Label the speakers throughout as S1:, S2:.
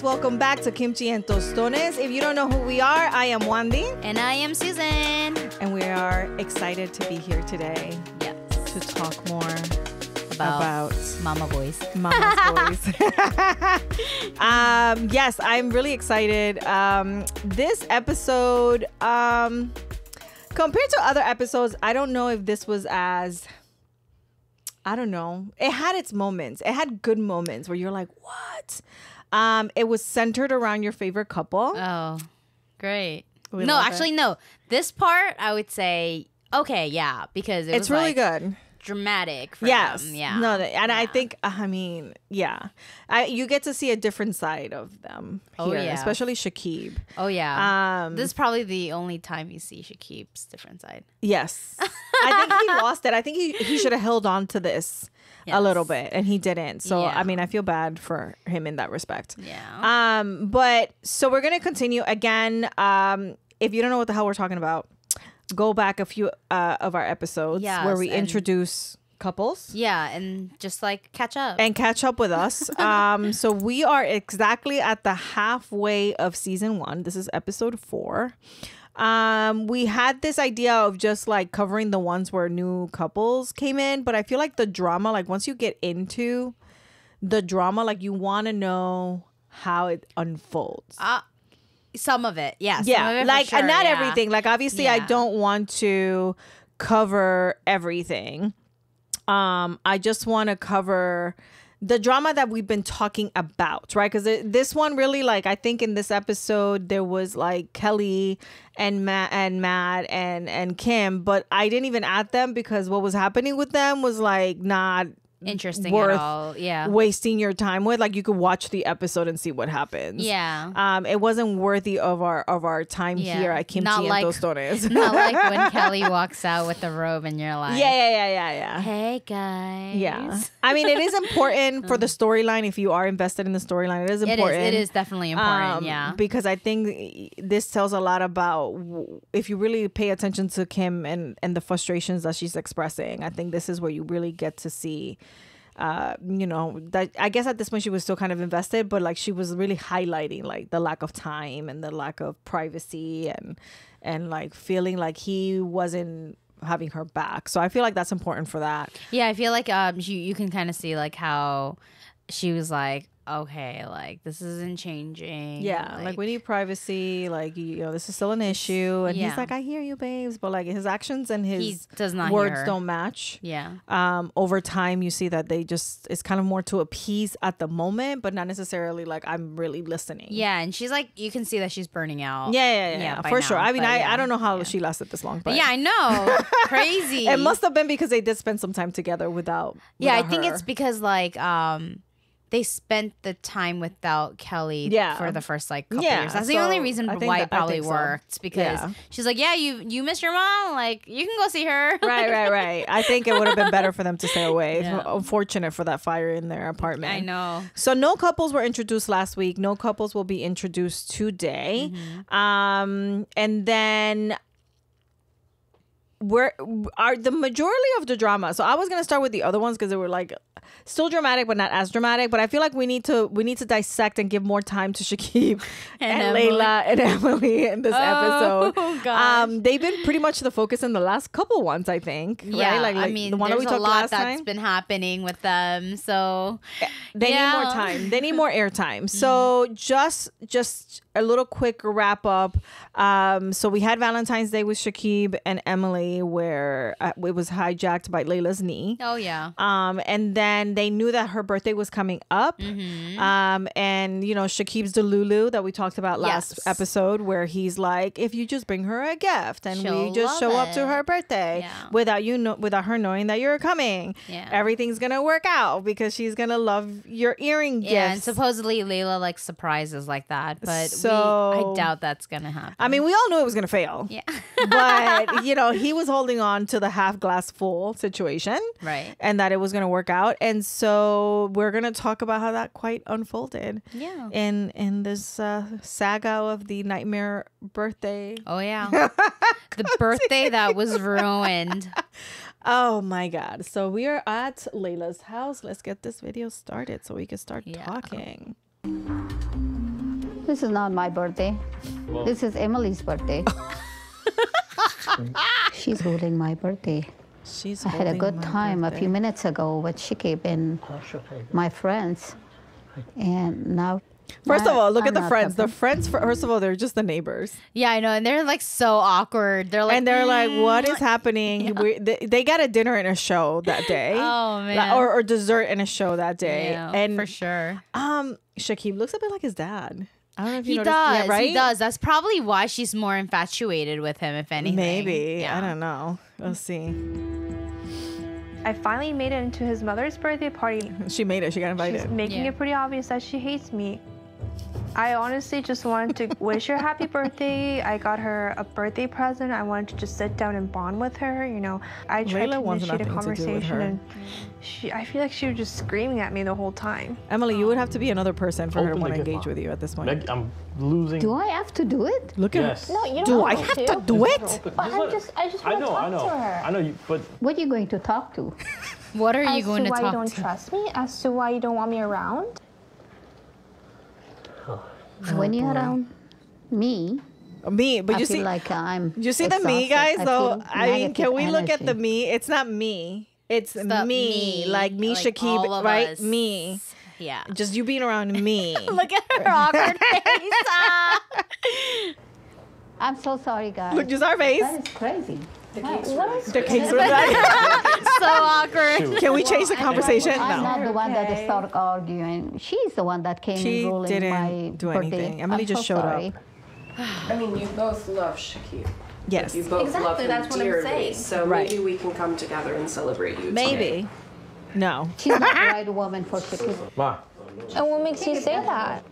S1: guys, welcome back to Kimchi and Tostones. If you don't know who we are, I am Wandy.
S2: And I am Susan.
S1: And we are excited to be here today.
S2: Yes.
S1: To talk more
S2: about Mama Voice.
S1: Mama's voice. Yes, I'm really excited. This episode, compared to other episodes, I don't know if this was as... I don't know. It had its moments. It had good moments where you're like, what? It was centered around your favorite couple.
S2: Oh, great. No. This part, I would say, okay, yeah, because it was
S1: really good.
S2: Dramatic for
S1: yes.
S2: them. Yeah.
S1: No, and
S2: yeah.
S1: I think, you get to see a different side of them here, especially Shakib.
S2: Oh, yeah. This is probably the only time you see Shakib's different side.
S1: Yes. I think he lost it. I think he should have held on to this a little bit, and he didn't. So, I mean, I feel bad for him in that respect.
S2: Yeah.
S1: But so we're going to continue again. If you don't know what the hell we're talking about, go back a few of our episodes where we introduce couples.
S2: Yeah, and just like catch up.
S1: And catch up with us. So we are exactly at the halfway of season 1. This is episode 4. We had this idea of just like covering the ones where new couples came in, but I feel like the drama, like once you get into the drama, like you want to know how it unfolds.
S2: Some of it, yes.
S1: Yeah, like sure, not everything. Like obviously, I don't want to cover everything. I just want to cover the drama that we've been talking about, right? Because this one really, like, I think in this episode there was like Kelly and Matt and Kim, but I didn't even add them because what was happening with them was like not
S2: interesting at all. Yeah,
S1: wasting your time with. Like you could watch the episode and see what happens.
S2: Yeah.
S1: It wasn't worthy of our time here at Kimchi and Tostones.
S2: Not like when Kelly walks out with the robe and you're like,
S1: yeah.
S2: Hey guys.
S1: Yeah. I mean, it is important for the storyline. If you are invested in the storyline, it is important.
S2: It is definitely important. Yeah.
S1: Because I think this tells a lot about if you really pay attention to Kim and the frustrations that she's expressing. I think this is where you really get to see. That I guess at this point she was still kind of invested, but like she was really highlighting like the lack of time and the lack of privacy and like feeling like he wasn't having her back. So I feel like that's important for that.
S2: Yeah, I feel like you can kind of see like how she was like, okay, like this isn't changing.
S1: Yeah, like we need privacy. Like this is still an issue. And he's like, I hear you, babes, but like his actions and his words don't match.
S2: Yeah.
S1: Over time, you see that it's kind of more to appease at the moment, but not necessarily like I'm really listening.
S2: Yeah, and she's like, you can see that she's burning out.
S1: Yeah, for sure. I mean, I don't know how she lasted this long, but
S2: yeah, I know, crazy.
S1: It must have been because they did spend some time together without.
S2: I think it's because like they spent the time without Kelly for the first like couple years. That's the only reason why it probably worked. Because she's like, you miss your mom? Like, you can go see her.
S1: Right. I think it would have been better for them to stay away. Yeah. Unfortunate for that fire in their apartment.
S2: I know.
S1: So no couples were introduced last week. No couples will be introduced today. Mm-hmm. And then... the majority of the drama. So I was gonna start with the other ones because they were like still dramatic but not as dramatic. But I feel like we need to dissect and give more time to Shakib and Layla and Emily in this episode. Oh gosh. They've been pretty much the focus in the last couple ones, I think.
S2: Yeah,
S1: right?
S2: I mean, the one there's a lot that's been happening with them. So
S1: they need more time. They need more airtime. So just a little quick wrap up. So we had Valentine's Day with Shakib and Emily, where it was hijacked by Layla's knee.
S2: Oh yeah.
S1: And then they knew that her birthday was coming up. Mm-hmm. And Shakib's Delulu that we talked about last episode, where he's like, if you just bring her a gift and we just show up to her birthday without her knowing that you're coming, everything's gonna work out because she's gonna love your earring gifts.
S2: And supposedly Layla like surprises like that, but I doubt that's gonna happen.
S1: I mean, we all knew it was gonna fail.
S2: Yeah.
S1: But he was holding on to the half glass full situation,
S2: right?
S1: And that it was going to work out. And so we're going to talk about how that quite unfolded.
S2: Yeah.
S1: In this saga of the nightmare birthday.
S2: Oh yeah, the birthday that was ruined.
S1: Oh my God! So we are at Layla's house. Let's get this video started so we can start talking.
S3: This is not my birthday. Well, this is Emily's birthday. She's ruling my birthday. I had a good time a few minutes ago with Shikib and my friends. And now...
S1: First of all, look at the friends. The friends, first of all, they're just the neighbors.
S2: Yeah, I know. And they're like so awkward. They're like,
S1: and they're like, what is happening? Yeah. They got a dinner and a show that day.
S2: Oh, man.
S1: Or dessert and a show that day.
S2: Yeah,
S1: and
S2: for sure.
S1: Shakib looks a bit like his dad. I don't know if you
S2: he
S1: noticed.
S2: does.
S1: Yeah, right?
S2: He does. That's probably why she's more infatuated with him, if anything.
S1: Maybe.
S2: Yeah.
S1: I don't know. We'll see.
S4: I finally made it into his mother's birthday party.
S1: She made it. She got invited.
S4: She's making it pretty obvious that she hates me. I honestly just wanted to wish her happy birthday. I got her a birthday present. I wanted to just sit down and bond with her. You know, I tried to initiate a conversation, and I feel like she was just screaming at me the whole time.
S1: Emily, you would have to be another person for her to want to engage with you at this point.
S5: Meg, I'm losing.
S3: Do I have to do it?
S1: Look at her.
S4: No, you don't.
S1: Do I have to do it?
S4: But I just want to talk to her.
S5: I know you, but
S3: what are you going to talk to?
S2: What are you going to talk to?
S4: As to why you don't trust me? As to why you don't want me around?
S3: When you're around me,
S1: but you see,
S3: feel like I'm.
S1: You see the me, guys. Though I mean, can we look at the me? It's not me. It's me. Like me, like Shakib, right? Us. Me.
S2: Yeah.
S1: Just you being around me.
S2: Look at her awkward face.
S3: I'm so sorry, guys.
S1: Look, just our face.
S3: That is crazy.
S4: The cakes
S2: so awkward.
S5: Shoot.
S1: Can we change the conversation?
S3: I'm
S1: no.
S3: not the one that started arguing. She's the one that came and ruling my
S1: do
S3: birthday.
S1: anything. Emily just showed up.
S6: I mean, you both love Shakib.
S1: Yes.
S6: You both love him
S4: that's what
S6: dearly.
S4: I'm saying.
S6: So maybe we can come together and celebrate you.
S1: Maybe. No.
S3: She's not the right woman for Shakib.
S5: Ma.
S4: And what makes you say that?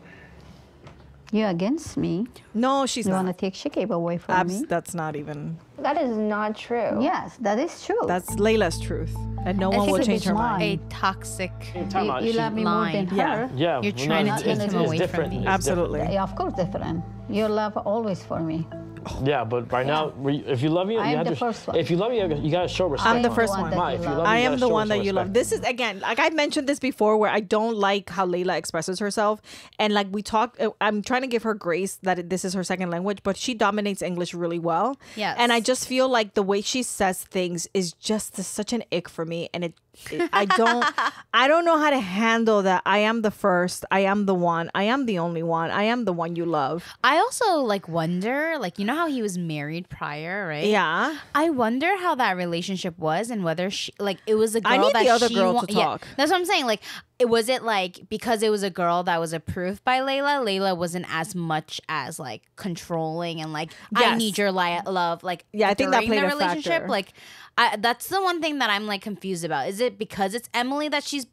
S3: You're against me.
S1: No, she's
S3: you
S1: not.
S3: You want to take Shakib away from me?
S1: That's not even.
S4: That is not true.
S3: Yes, that is true.
S1: That's Layla's truth. And no one will change her mind.
S2: A toxic
S3: you love me more than her.
S5: Yeah.
S2: You're trying to take him away from me.
S1: Absolutely.
S3: Yeah, of course different. Your love always for me.
S5: Yeah, but right now, if you love me,
S3: I am the first one.
S5: If you love me, you gotta show respect.
S1: I'm the first one. I am the one that you love. This is, again, like I mentioned this before, where I don't like how Layla expresses herself, and like we talk, I'm trying to give her grace that this is her second language, but she dominates English really well.
S2: Yes.
S1: And I just feel like the way she says things is just such an ick for me, and I don't know how to handle that. I am the first. I am the one. I am the only one. I am the one you love.
S2: I also like wonder, like, you know how he was married prior, right?
S1: Yeah.
S2: I wonder how that relationship was and whether she, like, it was a girl
S1: I need
S2: that
S1: the other
S2: she
S1: girl to talk.
S2: Yeah, that's what I'm saying. Like, was it like because it was a girl that was approved by Layla wasn't as much as like controlling and like,
S1: yes.
S2: I need your love, like,
S1: yeah, I think that played
S2: the
S1: a
S2: relationship
S1: factor.
S2: like that's the one thing that I'm like confused about. Is it because it's Emily that she's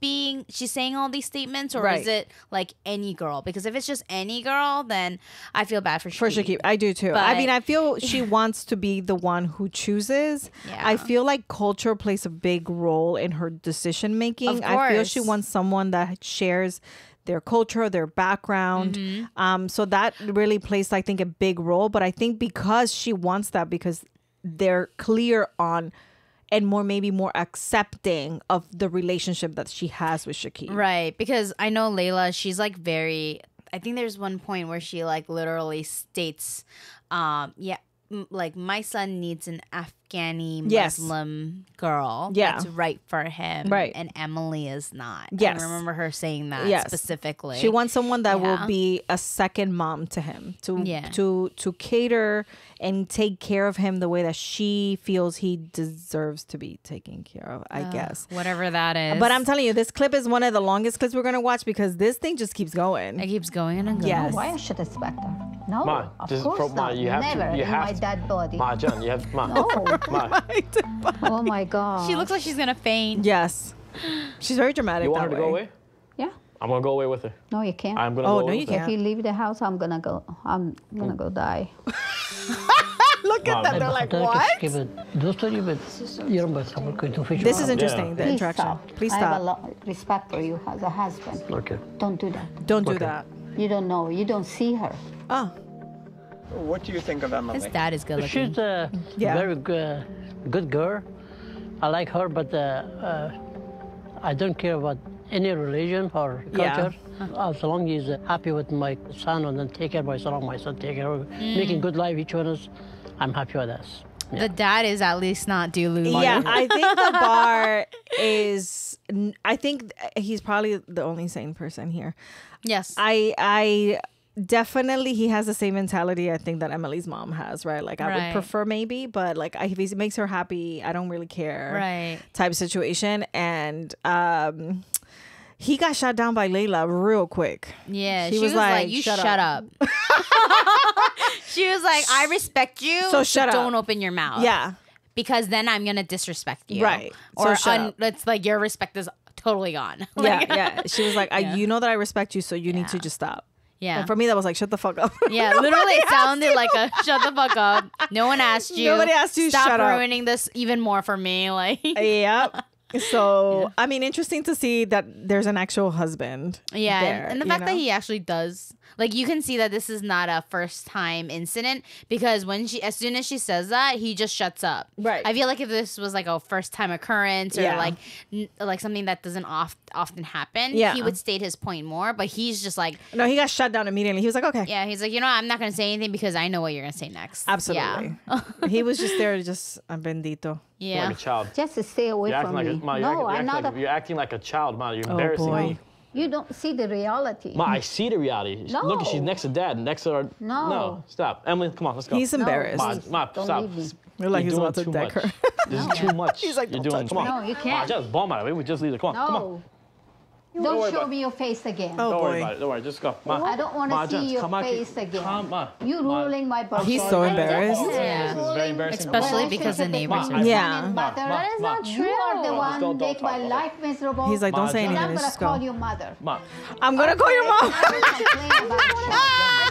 S2: saying all these statements, or
S1: right.
S2: is it like any girl? Because if it's just any girl, then I feel bad for Shakib.
S1: For Shakib, I do too.
S2: But,
S1: I mean, I feel she wants to be the one who chooses.
S2: Yeah.
S1: I feel like culture plays a big role in her decision making. I feel she wants someone that shares their culture, their background.
S2: Mm-hmm.
S1: So that really plays, I think, a big role. But I think because she wants that, because they're clear on and maybe more accepting of the relationship that she has with Shakib.
S2: Right, because I know Layla, she's like very, I think there's one point where she like literally states, like my son needs an Afghani Muslim girl that's right for him.
S1: Right.
S2: And Emily is not.
S1: Yes.
S2: I remember her saying that specifically.
S1: She wants someone that will be a second mom to him, to cater and take care of him the way that she feels he deserves to be taken care of, I guess.
S2: Whatever that is.
S1: But I'm telling you, this clip is one of the longest clips we're going to watch because this thing just keeps going.
S2: It keeps going and going.
S1: Yes.
S3: Why I should expect her? No,
S5: Ma,
S3: of
S5: just
S3: course
S5: Ma,
S3: not.
S5: you have
S3: Never
S5: to. You
S3: in
S5: have
S3: my
S5: to.
S3: dead body.
S5: Ma, John, you have. Ma.
S3: No.
S5: Ma.
S3: Oh my God.
S2: She looks like she's going to faint.
S1: Yes. She's very dramatic.
S5: You want her to
S1: way.
S5: go away?
S3: Yeah.
S5: I'm gonna go away with her.
S3: No, you can't.
S5: I'm gonna go
S1: no,
S5: away
S1: you
S5: with
S1: can't.
S3: If you leave the house, I'm gonna go. I'm gonna go die.
S1: Look at them. They're like, what? This is interesting, the
S3: Please
S1: interaction.
S3: stop.
S1: Please
S3: I have a
S1: stop.
S3: lot of respect for you as a husband.
S5: Okay.
S3: Don't do that.
S1: Don't do that.
S3: You don't know. You don't see her.
S1: Oh.
S7: What do you think of Emily?
S2: His dad is good looking.
S8: She's a very good girl. I like her, but I don't care about any religion or culture. As long as he's happy with my son and then take care of my son, or my son take care of making good life each one of us, I'm happy with this. Yeah.
S2: The dad is at least not delulu.
S1: Yeah, I think the bar is. I think he's probably the only sane person here.
S2: Yes,
S1: I definitely he has the same mentality I think that Emily's mom has, right? Like I would prefer maybe, but like if he makes her happy, I don't really care.
S2: Right.
S1: Type situation, and he got shot down by Layla real quick.
S2: Yeah, she was like, "You shut up." She was like, "I respect you, so don't open your mouth."
S1: Yeah,
S2: because then I'm gonna disrespect you.
S1: Right.
S2: Or it's like your respect is totally gone.
S1: Yeah. She was like, you know that I respect you, so you need to just stop.
S2: Yeah.
S1: And for me, that was like, shut the fuck up.
S2: Yeah, literally it sounded like a shut the fuck up. No one asked you.
S1: Nobody asked you.
S2: Stop
S1: shut up.
S2: ruining this even more for me. Like,
S1: yep. So, I mean, interesting to see that there's an actual husband.
S2: Yeah.
S1: There,
S2: and the fact that he actually does, like, you can see that this is not a first time incident because as soon as she says that, he just shuts up.
S1: Right.
S2: I feel like if this was like a first time occurrence or like something that doesn't often happen, he would state his point more. But he's just like,
S1: no, he got shut down immediately. He was like, okay.
S2: Yeah. He's like, I'm not going to say anything because I know what you're going to say next.
S1: Absolutely. Yeah. He was just there to just, bendito.
S2: Yeah.
S5: Like a child.
S3: Just to stay away from me.
S5: You're acting like a child, Ma. You're embarrassing me.
S3: You don't see the reality.
S5: Ma, I see the reality.
S3: No.
S5: Look, she's next to Dad, next to her.
S3: No.
S5: Stop. Emily, come on, let's go.
S1: He's embarrassed.
S5: Ma, stop.
S1: You're like, he's about to deck her.
S5: This is too much.
S1: He's like,
S5: you're doing. Come on.
S3: No, you can't.
S5: Ma, just bomb out of it. We just leave it. Come on.
S3: No.
S5: Come on.
S3: Don't show me your face again.
S1: Oh,
S5: don't
S1: boy.
S5: worry about it. Don't worry. Just go. Ma.
S3: I don't want to see your face again. You ruling my birthday.
S1: He's so embarrassed.
S2: Yeah.
S5: This is very embarrassing.
S2: Especially because the neighbors are.
S1: Yeah.
S3: That is not true. You are the one who make my life miserable.
S1: He's like, don't say anything.
S3: I'm going to
S1: Just
S3: call
S1: go.
S3: your mother.
S5: Ma.
S1: I'm going to call your mom.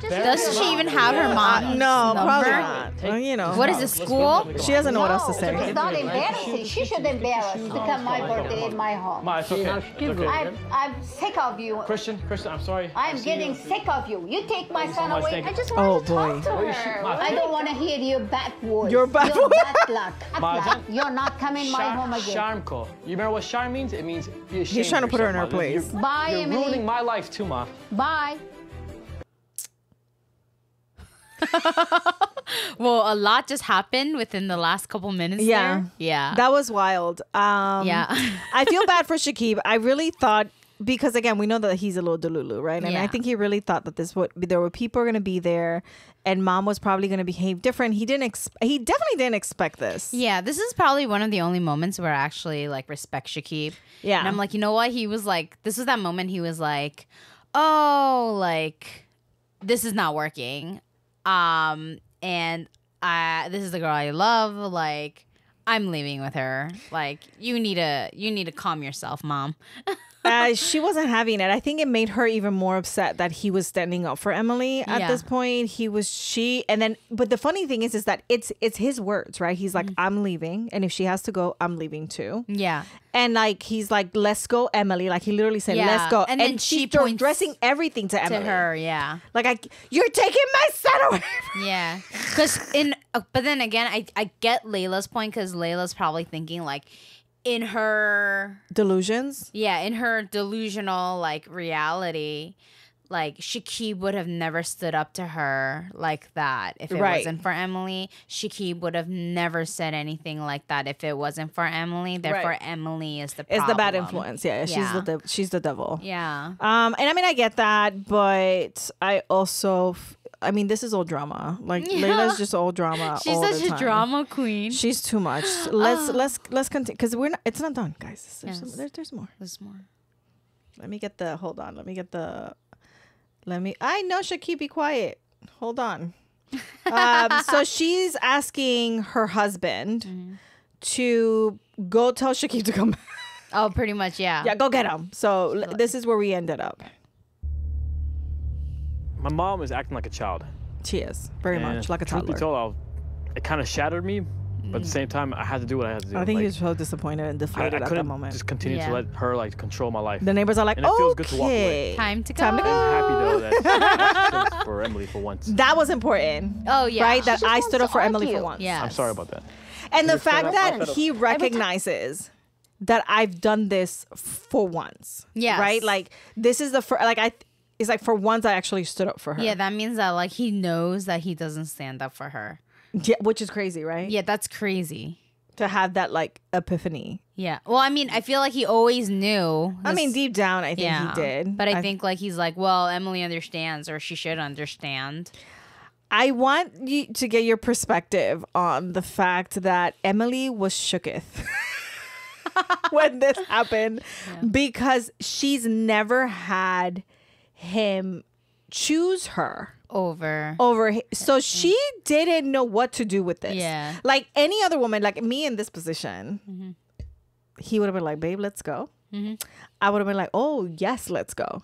S2: Does she even have her mom's
S1: No,
S2: number?
S1: probably not. Well, you know.
S2: What is this, school?
S1: She doesn't know what else to say.
S3: It's not embarrassing. She should embarrass to come my birthday in my home.
S5: Ma, it's okay.
S3: I'm sick of you.
S5: Christian, I'm sorry.
S3: I'm getting sick of you. You take my son
S5: much.
S3: away.
S5: Thank
S3: I
S5: you.
S3: just want to talk to
S5: Where is
S3: her.
S5: she?
S3: I don't want to hear your bad words.
S1: Your bad
S3: Your
S1: words.
S3: bad luck. Bad luck. You're not coming my home again.
S5: Sharmko. You remember what charm means? It means be ashamed.
S1: He's trying to put her in her place.
S3: Bye,
S5: You're
S3: Emily.
S5: ruining my life too, Ma.
S3: Bye.
S2: Well, a lot just happened within the last couple minutes.
S1: Yeah.
S2: There. Yeah.
S1: That was wild.
S2: Yeah.
S1: I feel bad for Shakib. I really thought, because again, we know that he's a little delulu, right? And I think he really thought that there were people going to be there, and Mom was probably going to behave different. He definitely didn't expect this.
S2: Yeah, this is probably one of the only moments where I actually like respect Shakib. Yeah. And I'm like, you know what? He was like, this was that moment he was like, oh, like, this is not working. And this is the girl I love. Like, I'm leaving with her. Like, you need to calm yourself, Mom.
S1: She wasn't having it. I think it made her even more upset that he was standing up for Emily at this point. But the funny thing is that it's his words, right? He's like, I'm leaving, and if she has to go, I'm leaving too.
S2: Yeah.
S1: And like he's like, let's go, Emily. Like he literally said, let's go.
S2: And then
S1: she's addressing everything to Emily.
S2: To her, yeah.
S1: Like you're taking my son away.
S2: Yeah. But then again, I get Layla's point, because Layla's probably thinking like, in her
S1: delusions,
S2: in her delusional like reality, like Shakib would have never stood up to her like that if it wasn't for Emily. Shakib would have never said anything like that if it wasn't for Emily. Therefore, Emily is the problem.
S1: It's the bad influence. Yeah. She's the devil.
S2: Yeah.
S1: And I mean, I get that, but I also. I mean, this is all drama. Like Layla's just all drama.
S2: She's
S1: all
S2: such
S1: the
S2: a
S1: time.
S2: drama queen.
S1: She's too much. Let's continue, because we're not. It's not done, guys. There's more.
S2: There's more.
S1: Let me get the. Hold on. I know, Shakib, be quiet. Hold on. So she's asking her husband to go tell Shakib to come back.
S2: Oh, pretty much, yeah.
S1: Yeah, go get him. So this is where we ended up.
S5: My mom is acting like a child.
S1: She is very much like a toddler.
S5: Truth be told, it kind of shattered me, but at the same time, I had to do what I had to do.
S1: I think he was so disappointed and deflated at that moment.
S5: Just continue to let her like control my life.
S1: The neighbors are like,
S5: and it feels good to walk away.
S2: Time to go.
S5: I'm happy though that she stood for Emily for once.
S1: That was important.
S2: Oh yeah,
S1: right. That I stood up for Emily for once.
S2: Yeah,
S5: I'm sorry about that.
S1: And the fact that he recognizes that I've done this for once.
S2: Yes.
S1: Right? Like, this is the first, like, it's like for once I actually stood up for her.
S2: Yeah, that means that like he knows that he doesn't stand up for her.
S1: Yeah, which is crazy, right?
S2: Yeah, that's crazy.
S1: To have that like epiphany.
S2: Yeah. Well, I mean, I feel like he always knew.
S1: I mean, deep down, I think he did.
S2: But I think like he's like, well, Emily understands, or she should understand.
S1: I want you to get your perspective on the fact that Emily was shooketh when this happened, because she's never had him choose her
S2: over.
S1: So she didn't know what to do with this.
S2: Yeah.
S1: Like any other woman, like me in this position, he would have been like, babe, let's go. I would have been like, oh, yes, let's go.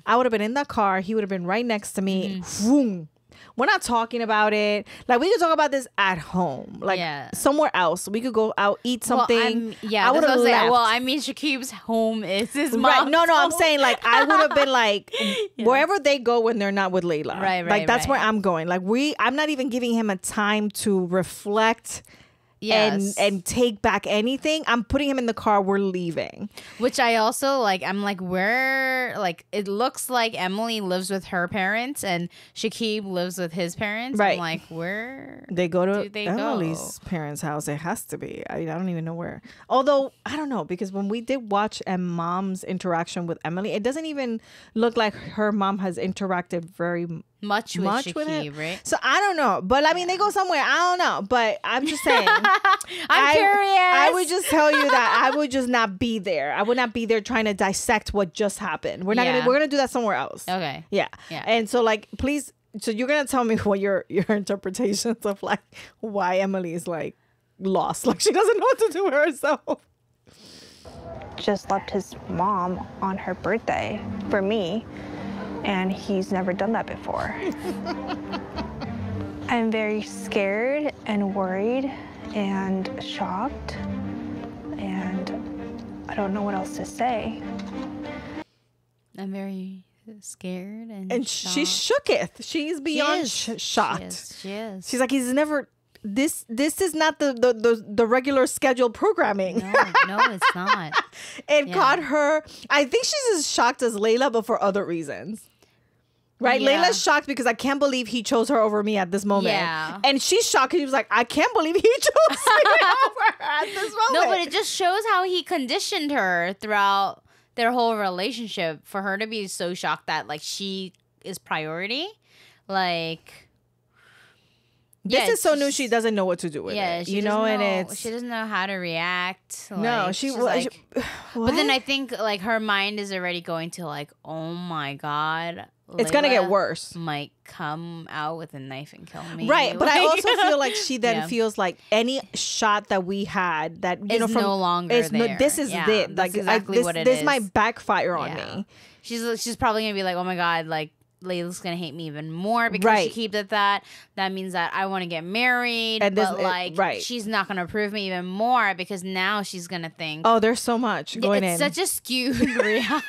S1: I would have been in the car. He would have been right next to me. Vroom. We're not talking about it. Like, we could talk about this at home. Like, somewhere else. We could go out, eat something.
S2: I would have left. Well, I mean, Shakib's home is his mom's
S1: right. No,
S2: home.
S1: I'm saying, like, I would have been like, wherever they go when they're not with Layla.
S2: Right.
S1: Like, that's where I'm going. Like, I'm not even giving him a time to reflect and take back anything. I'm putting him in the car. We're leaving.
S2: Which I also like. I'm like, where? Like, it looks like Emily lives with her parents and Shakib lives with his parents.
S1: Right.
S2: I'm like, where?
S1: They go to Emily's parents' house. It has to be. I don't even know where. Although I don't know, because when we did watch mom's interaction with Emily, it doesn't even look like her mom has interacted very
S2: much with Shakib, right?
S1: So I don't know, but I mean, they go somewhere. I don't know, but I'm just saying.
S2: I'm curious.
S1: I would just tell you that I would just not be there. I would not be there trying to dissect what just happened. We're not gonna. We're gonna do that somewhere else.
S2: Okay.
S1: Yeah. And so, like, please. So you're gonna tell me what your interpretations of like why Emily is like lost, like she doesn't know what to do with herself.
S4: Just left his mom on her birthday for me. And he's never done that before. I'm very scared and worried and shocked, and I don't know what else to say.
S2: I'm very scared and shocked.
S1: She's shooketh. She's beyond shocked.
S2: She is.
S1: She's like, he's never. This is not the regular scheduled programming.
S2: No, it's not.
S1: It caught her. I think she's as shocked as Layla, but for other reasons. Right?
S2: Yeah.
S1: Layla's shocked because I can't believe he chose her over me at this moment.
S2: Yeah.
S1: And she's shocked because he was like, I can't believe he chose me over her at this moment.
S2: No, but it just shows how he conditioned her throughout their whole relationship for her to be so shocked that like she is priority. Like,
S1: this is so new. She doesn't know what to do with it. You know, and
S2: she doesn't know how to react. Like,
S1: no,
S2: she's like, but then I think like her mind is already going to like, oh my God.
S1: It's gonna get worse.
S2: Might come out with a knife and kill me.
S1: Right, but I also feel like she then feels like any shot that we had that you know from
S2: no longer there.
S1: This is it. Like
S2: exactly what it
S1: is. This
S2: is.
S1: might backfire on me.
S2: She's probably gonna be like, oh my God, like Layla's gonna hate me even more because she keeps at that. That means that I want to get married, and but she's not gonna approve me even more because now she's gonna think,
S1: oh, there's so much going in.
S2: It's such a skewed reality.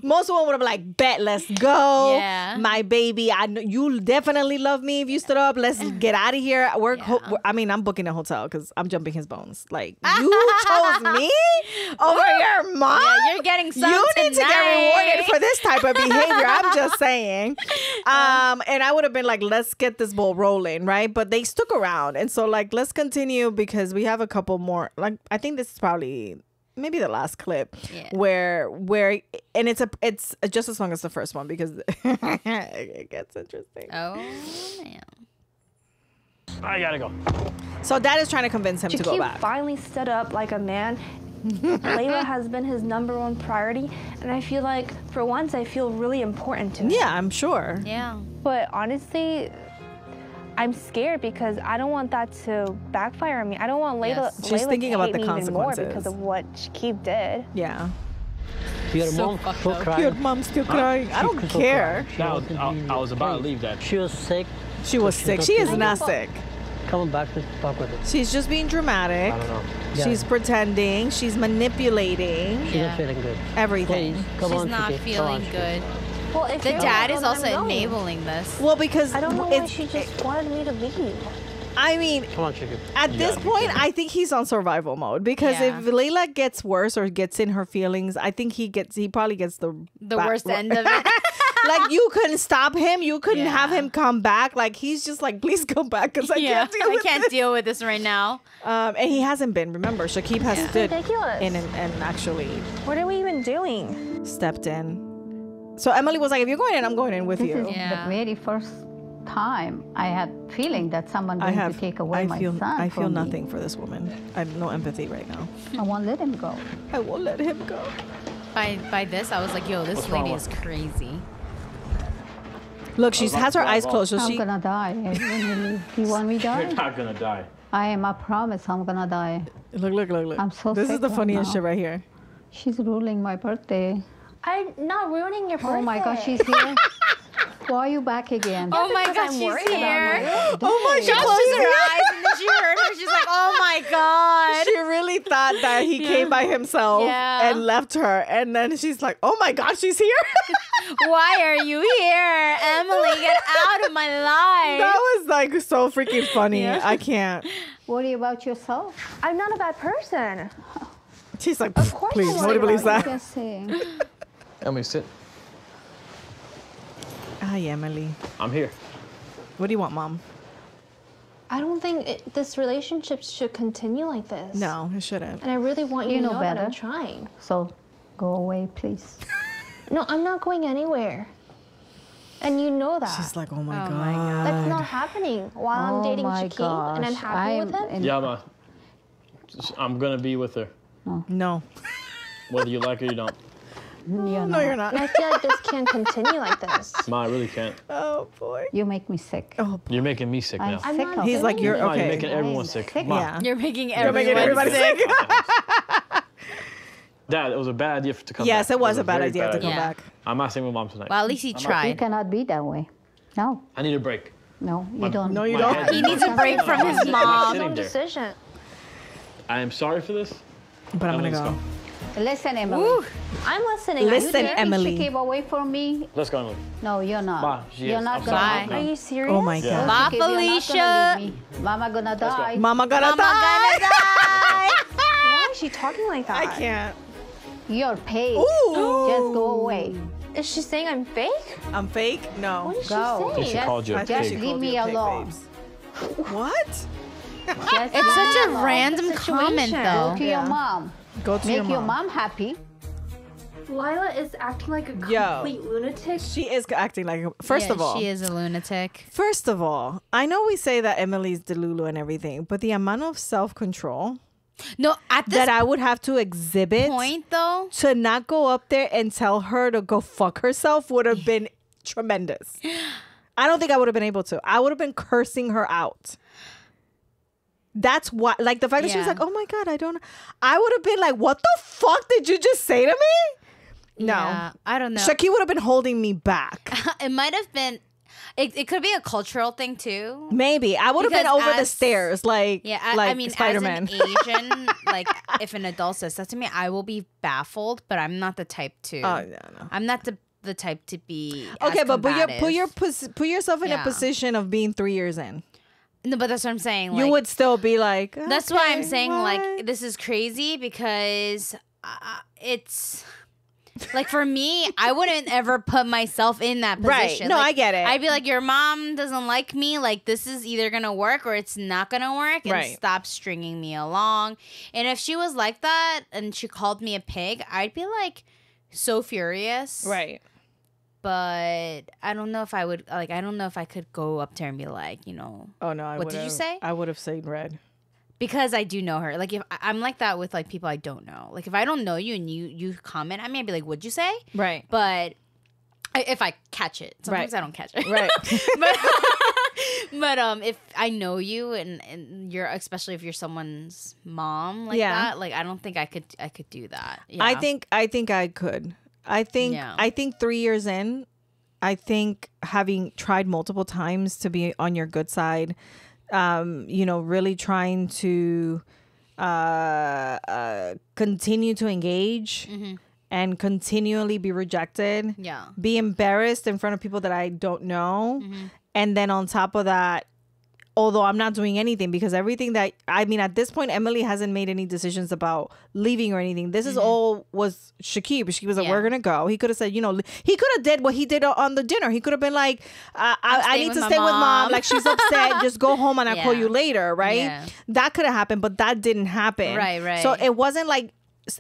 S1: Most women would have been like, bet, let's go. Yeah. My baby, I know you definitely love me if you stood up. Let's get out of here. I'm booking a hotel because I'm jumping his bones. Like, you chose me over your mom?
S2: Yeah, you're getting some
S1: You
S2: tonight.
S1: need to get rewarded for this type of behavior. I'm just saying. And I would have been like, let's get this ball rolling, right? But they stuck around. And so, like, let's continue because we have a couple more. Like, I think this is probably maybe the last clip where and it's just as long as the first one because it gets interesting.
S2: Oh man,
S5: I gotta go.
S1: So Dad is trying to convince him to go back.
S4: Finally stood up like a man. Layla has been his #1 priority, and I feel like for once I feel really important to him.
S1: Yeah, I'm sure.
S2: Yeah,
S4: but honestly, I'm scared because I don't want that to backfire on me. I don't want Layla.
S1: She's
S4: Layla
S1: thinking
S4: to
S1: about
S4: hate
S1: the
S4: me
S1: consequences
S4: even more because of what Shakib did.
S1: Yeah.
S8: Your mom still crying.
S1: Your mom's still crying. I don't care.
S5: I was about to leave that.
S8: She was sick.
S1: She was sick. She is not sick.
S8: Coming back to talk with her.
S1: She's just being dramatic.
S8: I don't know. Yeah.
S1: She's pretending. She's manipulating.
S8: She's not feeling good.
S1: Everything.
S8: Please, come
S2: she's
S8: on,
S2: not feeling good.
S4: Well, if
S2: the dad is also enabling this.
S1: Well, because
S4: I don't know why she just wanted me to leave.
S1: I mean,
S8: come on, chicken.
S1: At this point, I think he's on survival mode because if Layla gets worse or gets in her feelings, I think he probably gets the
S2: worst end of it.
S1: Like, you couldn't stop him. You couldn't have him come back. Like, he's just like, please come back because I can't deal with
S2: this right now.
S1: And he hasn't been. Remember, Shakib has stood in and actually.
S4: What are we even doing?
S1: Stepped in. So Emily was like, if you're going in, I'm going in with you.
S3: This is the very first time I had feeling that someone going to take away my son.
S1: I feel nothing for this woman. I have no empathy right now.
S3: I won't let him go.
S1: I won't let him go.
S2: By this, I was like, yo, this lady is crazy.
S1: Look, she has her eyes closed. So
S3: I'm gonna die. You want me to die?
S5: You're not gonna die.
S3: I promise I'm gonna die.
S1: Look.
S3: I'm so
S1: This is the funniest shit right here.
S3: She's ruining my birthday.
S4: I'm not ruining your birthday.
S3: Oh my gosh, she's here. Why are you back again?
S2: Oh my God, she's here.
S1: Oh my God.
S2: She closed her eyes and then she heard her. She's like, oh my God.
S1: She really thought that he came by himself and left her. And then she's like, oh my God, she's here.
S2: Why are you here? Emily, get out of my life.
S1: That was like so freaking funny. I can't.
S3: Worry about yourself.
S4: I'm not a bad person.
S1: She's like,
S4: of course
S1: please, nobody believes that.
S5: Emily, sit.
S1: Hi, Emily.
S5: I'm here.
S1: What do you want, Mom?
S4: I don't think this relationship should continue like this.
S1: No, it shouldn't.
S4: And I really want you to know
S3: better.
S4: that I'm trying.
S3: So, go away, please.
S4: No, I'm not going anywhere. And you know that.
S1: She's like, oh my God.
S4: That's not happening while I'm dating Shakib and I'm happy with him.
S5: Yeah, Ma. I'm gonna be with her.
S1: No.
S5: Whether you like her or you don't.
S1: No, you're not.
S4: And I feel like this can't continue like this.
S5: Ma, I really can't.
S1: Oh, boy.
S3: You make me sick.
S1: Oh,
S5: you're making me sick now.
S3: I'm sick of
S1: He's
S3: it.
S1: like, you're
S5: Ma,
S1: okay.
S5: you're making everyone sick. Ma.
S1: Yeah.
S2: You're making
S1: everybody sick.
S5: Dad, it was a bad idea to come back.
S1: Yes, it was a bad idea to come back.
S5: I'm not staying with Mom tonight.
S2: Well, at least he tried.
S3: You cannot be that way. No.
S5: I need a break.
S3: No, you don't.
S1: No, you don't.
S2: He needs a break from his mom.
S4: His own decision.
S5: I am sorry for this.
S1: But I'm going to go.
S3: Listen, Emily.
S1: Ooh.
S4: I'm listening.
S1: Listen, Emily.
S3: She came away from me.
S5: Let's go, Emily.
S3: No, you're not.
S5: Bye.
S3: You're not
S2: Bye.
S3: gonna.
S4: Are you serious?
S1: Oh my God.
S2: Bye, Felicia.
S3: Mama gonna die.
S1: Mama gonna die.
S4: Why is she talking like that?
S1: I can't.
S3: You're paid.
S1: Ooh.
S3: Just go away.
S4: Is she saying I'm fake?
S1: I'm fake? No.
S4: What is
S3: Go.
S4: she saying?
S5: She called you a
S3: Just
S5: pig.
S3: leave me alone.
S1: What?
S2: It's such a random comment, though.
S3: Go to your mom.
S1: Go to
S3: Make your mom happy.
S4: Lila is acting like a complete lunatic.
S1: She is acting like first of all.
S2: She is a lunatic.
S1: First of all, I know we say that Emily's Delulu and everything, but the amount of self-control
S2: at this
S1: that I would have to exhibit
S2: point though
S1: to not go up there and tell her to go fuck herself would have been tremendous. I don't think I would have been able to. I would have been cursing her out. That's why, like the fact that she was like, oh my God, I would have been like, what the fuck did you just say to me? No.
S2: Yeah, I don't know.
S1: Shaki would have been holding me back.
S2: It might have been, it could be a cultural thing too.
S1: Maybe. I would have been over the stairs like
S2: I mean,
S1: Spider-Man.
S2: as an Asian, like if an adult says that to me, I will be baffled, but I'm not the type to.
S1: Oh, no.
S2: I'm not the type to be
S1: okay, but
S2: combative.
S1: put yourself in a position of being 3 years in.
S2: No, but that's what I'm saying. Like,
S1: you would still be like,
S2: that's why I'm saying like this is crazy because it's like for me, I wouldn't ever put myself in that position.
S1: Right? No,
S2: like,
S1: I get it.
S2: I'd be like, your mom doesn't like me. Like this is either gonna work or it's not gonna work, and stop stringing me along. And if she was like that and she called me a pig, I'd be like so furious.
S1: Right.
S2: But I don't know if I would like. I don't know if I could go up to her and be like, you know.
S1: Oh no!
S2: What did you say?
S1: I would have said red.
S2: Because I do know her. Like if I'm like that with like people I don't know. Like if I don't know you and you comment, I mean, I'd be like, "What'd you say?"
S1: Right.
S2: But if I catch it, sometimes I don't catch it.
S1: Right.
S2: but if I know you and you're, especially if you're someone's mom like that, like I don't think I could do that. Yeah.
S1: I think I could. I think 3 years in, I think having tried multiple times to be on your good side, really trying to continue to engage and continually be rejected, be embarrassed in front of people that I don't know, and then on top of that, although I'm not doing anything, because everything that, I mean, at this point, Emily hasn't made any decisions about leaving or anything. This is all was Shakib. She was like, we're going to go. He could have said, he could have did what he did on the dinner. He could have been like, I need to stay with mom. Like, she's upset. Just go home and I'll call you later, right? Yeah. That could have happened, but that didn't happen.
S2: Right.
S1: So it wasn't like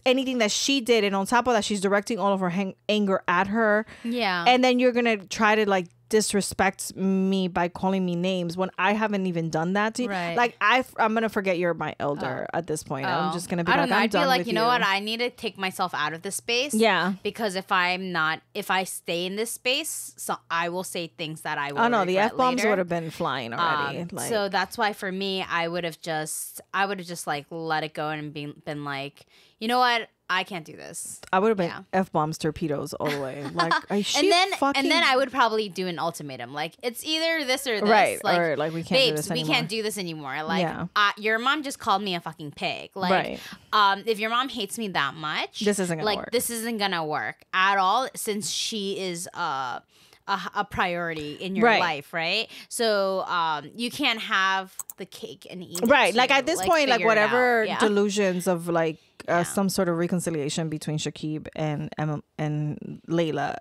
S1: anything that she did, and on top of that, she's directing all of her anger at her.
S2: Yeah.
S1: And then you're going to try to like disrespect me by calling me names when I haven't even done that to you. Right. Like I'm gonna forget you're my elder at this point. I'm just gonna be like, I'm done with you.
S2: I'd be like, you know what? I need to take myself out of this space.
S1: Yeah.
S2: Because if I stay in this space, so I will say things that I will.
S1: Oh no, the F-bombs would have been flying already.
S2: So that's why for me, I would have just like let it go and been like, you know what? I can't do this.
S1: I would have been F-bombs, torpedoes all the way. Like,
S2: and then I would probably do an ultimatum. Like, it's either this or this.
S1: Right.
S2: Like,
S1: or like, we can't do this anymore.
S2: We can't do this anymore. Like, your mom just called me a fucking pig. Like, if your mom hates me that much,
S1: this isn't gonna work.
S2: This isn't gonna work at all, since she is a priority in your life, right? So you can't have the cake and eat it
S1: right.
S2: too.
S1: Like at this point, like whatever delusions of like some sort of reconciliation between Shakib and Layla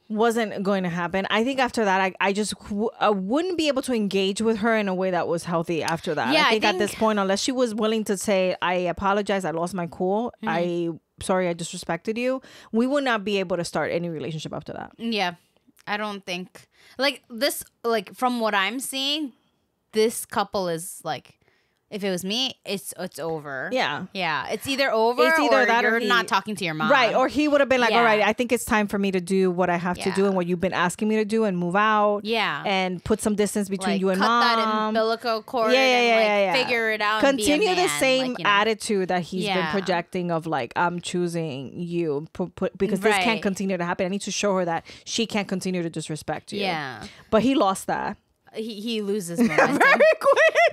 S1: wasn't going to happen. I think after that, I just wouldn't be able to engage with her in a way that was healthy after that. I think at this point, unless she was willing to say, I apologize, I lost my cool, sorry, I disrespected you, we would not be able to start any relationship after that.
S2: Yeah. I don't think from what I'm seeing, this couple is like, if it was me, it's over.
S1: Yeah.
S2: Yeah. It's either over or that you're not talking to your mom.
S1: Right. Or he would have been like, all right, I think it's time for me to do what I have to do and what you've been asking me to do and move out.
S2: Yeah.
S1: And put some distance between you and
S2: cut
S1: mom.
S2: Cut that umbilical cord and figure it out.
S1: Continue
S2: and be a man.
S1: the same attitude that he's been projecting of like, I'm choosing you because this can't continue to happen. I need to show her that she can't continue to disrespect you.
S2: Yeah.
S1: But he lost that.
S2: He loses momentum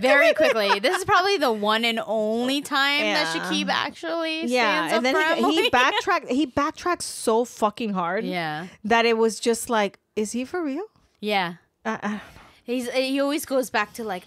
S2: very quickly. This is probably the one and only time that Shakib actually stands up for Emily.
S1: He backtracked so fucking hard that it was just like, is he for real?
S2: Yeah. He always goes back to like,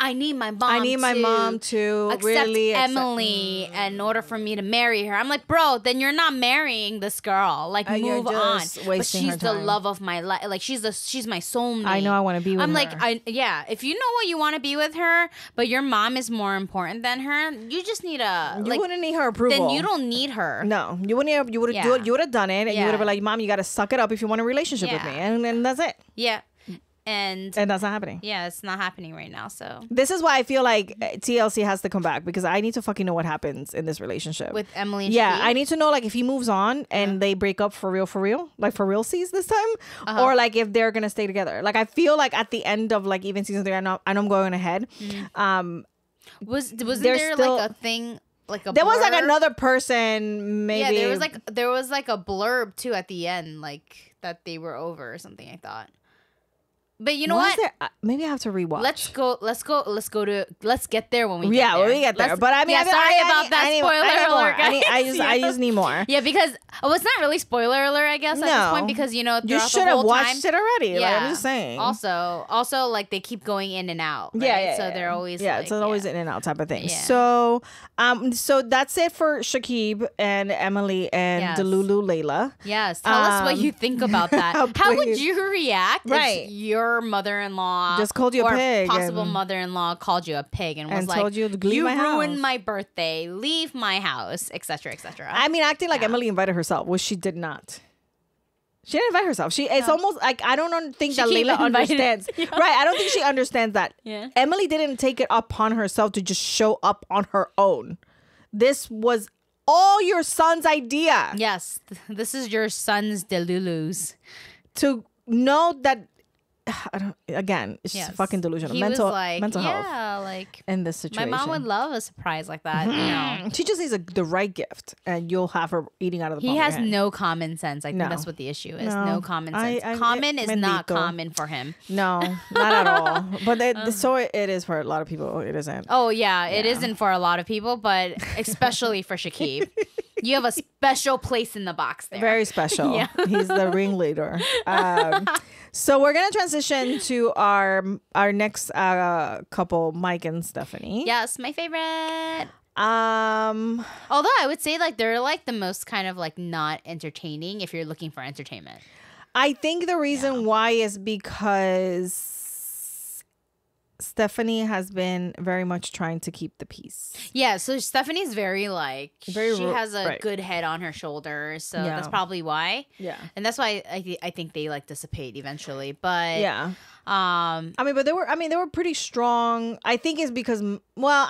S2: I need my mom to accept really Emily in order for me to marry her. I'm like, bro, then you're not marrying this girl. Like, move on. But she's the love of my life. Like, she's my soulmate.
S1: I know I want to be with her.
S2: I'm like, if you know what you want to be with her, but your mom is more important than her, you just need
S1: you wouldn't need her approval.
S2: Then you don't need her.
S1: No, you wouldn't. You would have done it, and you would have been like, Mom, you got to suck it up if you want a relationship with me, and that's it.
S2: Yeah. And
S1: that's not happening.
S2: Yeah, it's not happening right now. So
S1: this is why I feel like TLC has to come back, because I need to fucking know what happens in this relationship
S2: with Emily and
S1: Shakib. I need to know, like, if he moves on and they break up for real, like for real seas this time, or like if they're gonna stay together. Like, I feel like at the end of like even season 3, I know I'm going ahead.
S2: Wasn't there still, like a thing? Like a
S1: there
S2: blurb?
S1: Was like another person, maybe.
S2: Yeah, there was like a blurb too at the end, like that they were over or something, I thought. But you know what?
S1: Maybe I have to rewatch.
S2: Let's get there when we get there.
S1: Yeah, when we get there. But I mean,
S2: sorry about that spoiler alert.
S1: I just need more.
S2: Yeah, because it's not really spoiler alert, I guess, at this point, because you
S1: should have watched it already. Yeah, like, I'm just saying.
S2: Also, like they keep going in and out. Right? Yeah. So they're always
S1: it's always in and out type of thing. Yeah. So that's it for Shakib and Emily and Delulu Layla.
S2: Yes. Tell us what you think about that. How would you react if your mother-in-law
S1: just called you a pig,
S2: or possible mother-in-law called you a pig and was like, you ruined my birthday, leave my house, etc., etc.
S1: I mean, acting like Emily invited herself, which she did not. She didn't invite herself. It's almost like I don't think that Layla understands. Right, I don't think she understands that Emily didn't take it upon herself to just show up on her own. This was all your son's idea.
S2: Yes, this is your son's delulus.
S1: To know that. It's just fucking delusional. Mental health.
S2: Yeah, like
S1: in this situation.
S2: My mom would love a surprise like that. You know,
S1: she just needs the right gift, and you'll have her eating out of the.
S2: He has no common sense. I think that's what the issue is. No common sense. Common is not common for him.
S1: No, not at all. But so it is for a lot of people. It isn't.
S2: Oh yeah, it isn't for a lot of people, but especially for Shakib. You have a special place in the box there.
S1: Very special. Yeah. He's the ringleader. So we're gonna transition to our next couple, Mike and Stephanie.
S2: Yes, my favorite. Although I would say like they're like the most kind of like not entertaining if you're looking for entertainment.
S1: I think the reason why is because Stephanie has been very much trying to keep the peace.
S2: Yeah, so Stephanie's very like she has a good head on her shoulders, so that's probably why.
S1: Yeah,
S2: and that's why I think they like dissipate eventually. But
S1: yeah, but they were pretty strong. I think it's because I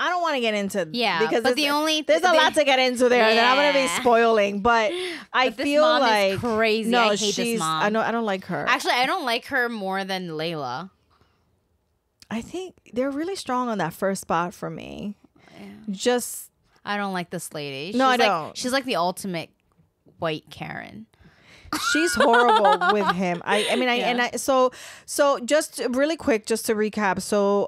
S1: don't want to get into because
S2: but
S1: there's a lot to get into there, and I'm gonna be spoiling. But I feel
S2: mom
S1: like
S2: is crazy. No, I hate this mom.
S1: I don't like her.
S2: Actually, I don't like her more than Layla.
S1: I think they're really strong on that first spot for me. Yeah.
S2: I don't like this lady.
S1: I don't.
S2: She's like the ultimate white Karen.
S1: She's horrible with him. So just really quick, just to recap. So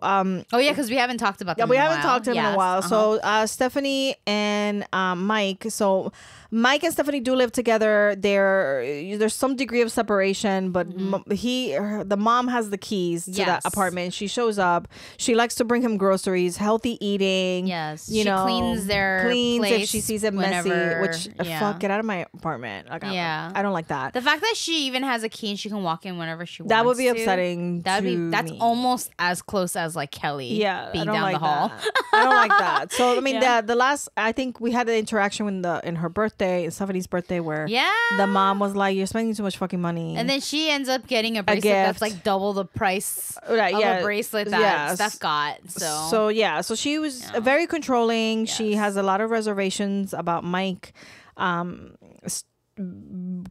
S2: because we haven't talked about them.
S1: We haven't talked to him in a while. So Stephanie and Mike. So Mike and Stephanie do live together. There's some degree of separation, but the mom has the keys to that apartment. She shows up. She likes to bring him groceries, healthy eating.
S2: Yes, she cleans place
S1: if she sees it messy. Which fuck, get out of my apartment. Like, I don't like that.
S2: The fact that she even has a key and she can walk in whenever she wants.
S1: That would be upsetting.
S2: That's almost as close as like Kelly.
S1: Yeah,
S2: being down the hall.
S1: I don't like that. So I mean, the last I think we had an interaction in her birthday. Stephanie's birthday where the mom was like, you're spending too much fucking money,
S2: and then she ends up getting a bracelet that's like double the price of a bracelet that Steph got. So she was very controlling. Yes. She has a lot of reservations about Mike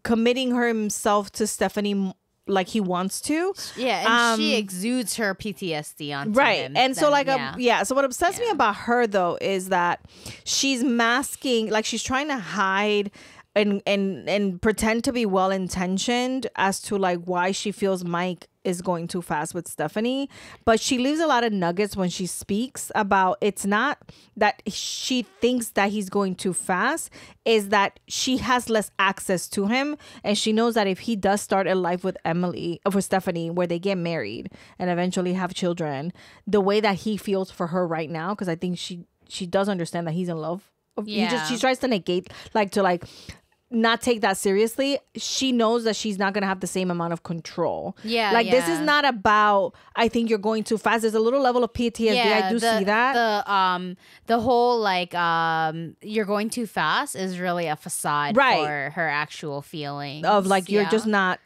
S2: committing himself to Stephanie like he wants to. Yeah, and she exudes her PTSD onto him.
S1: And so so what upsets me about her though is that she's masking, like she's trying to hide and pretend to be well intentioned as to like why she feels Mike is going too fast with Stephanie, but she leaves a lot of nuggets when she speaks about it's not that she thinks that he's going too fast, is that she has less access to him, and she knows that if he does start a life with Stephanie where they get married and eventually have children, the way that he feels for her right now, because I think she does understand that he's in love. She tries to negate not take that seriously. She knows that she's not gonna have the same amount of control. This is not about I think you're going too fast. There's a little level of PTSD. I do see that.
S2: The whole you're going too fast is really a facade for her actual feelings
S1: of like you're not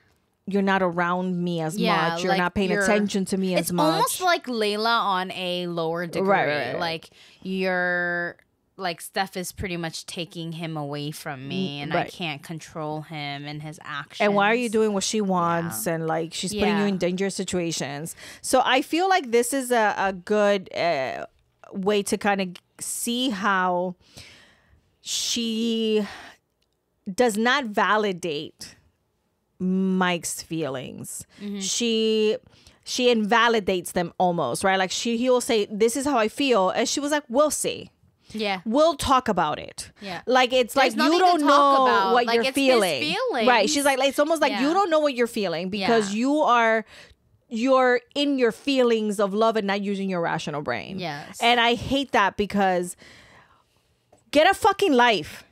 S1: around me as much. You're not paying attention to me as much.
S2: It's almost like Layla on a lower degree. Right. Like you're like Steph is pretty much taking him away from me, and I can't control him and his actions.
S1: And why are you doing what she wants? And like she's putting you in dangerous situations. So I feel like this is a good way to kind of see how she does not validate Mike's feelings. Mm-hmm. She invalidates them almost, right? Like he'll say, "This is how I feel," and she was like, "We'll see."
S2: Yeah,
S1: we'll talk about it.
S2: Yeah,
S1: like it's
S2: There's
S1: like you don't know what you're feeling. Right? She's like it's almost like you don't know what you're feeling because you're in your feelings of love and not using your rational brain.
S2: Yes,
S1: and I hate that because get a fucking life.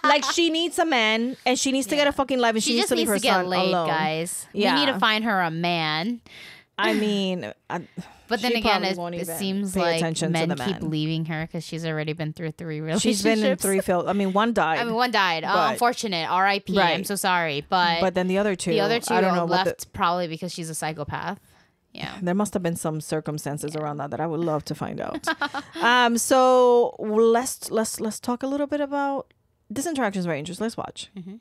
S1: Like she needs a man and she needs to get a fucking life and she needs to leave her son alone.
S2: Guys, we need to find her a man.
S1: I mean.
S2: But then again, it seems like men keep leaving her because she's already been through 3 relationships.
S1: She's been in 3 one died.
S2: One died. Unfortunate. R.I.P. Right. I'm so sorry. But
S1: then the other two.
S2: I don't know, left probably because she's a psychopath. Yeah.
S1: There must have been some circumstances around that I would love to find out. So let's talk a little bit about this interaction is very interesting. Let's watch.
S9: Mm-hmm.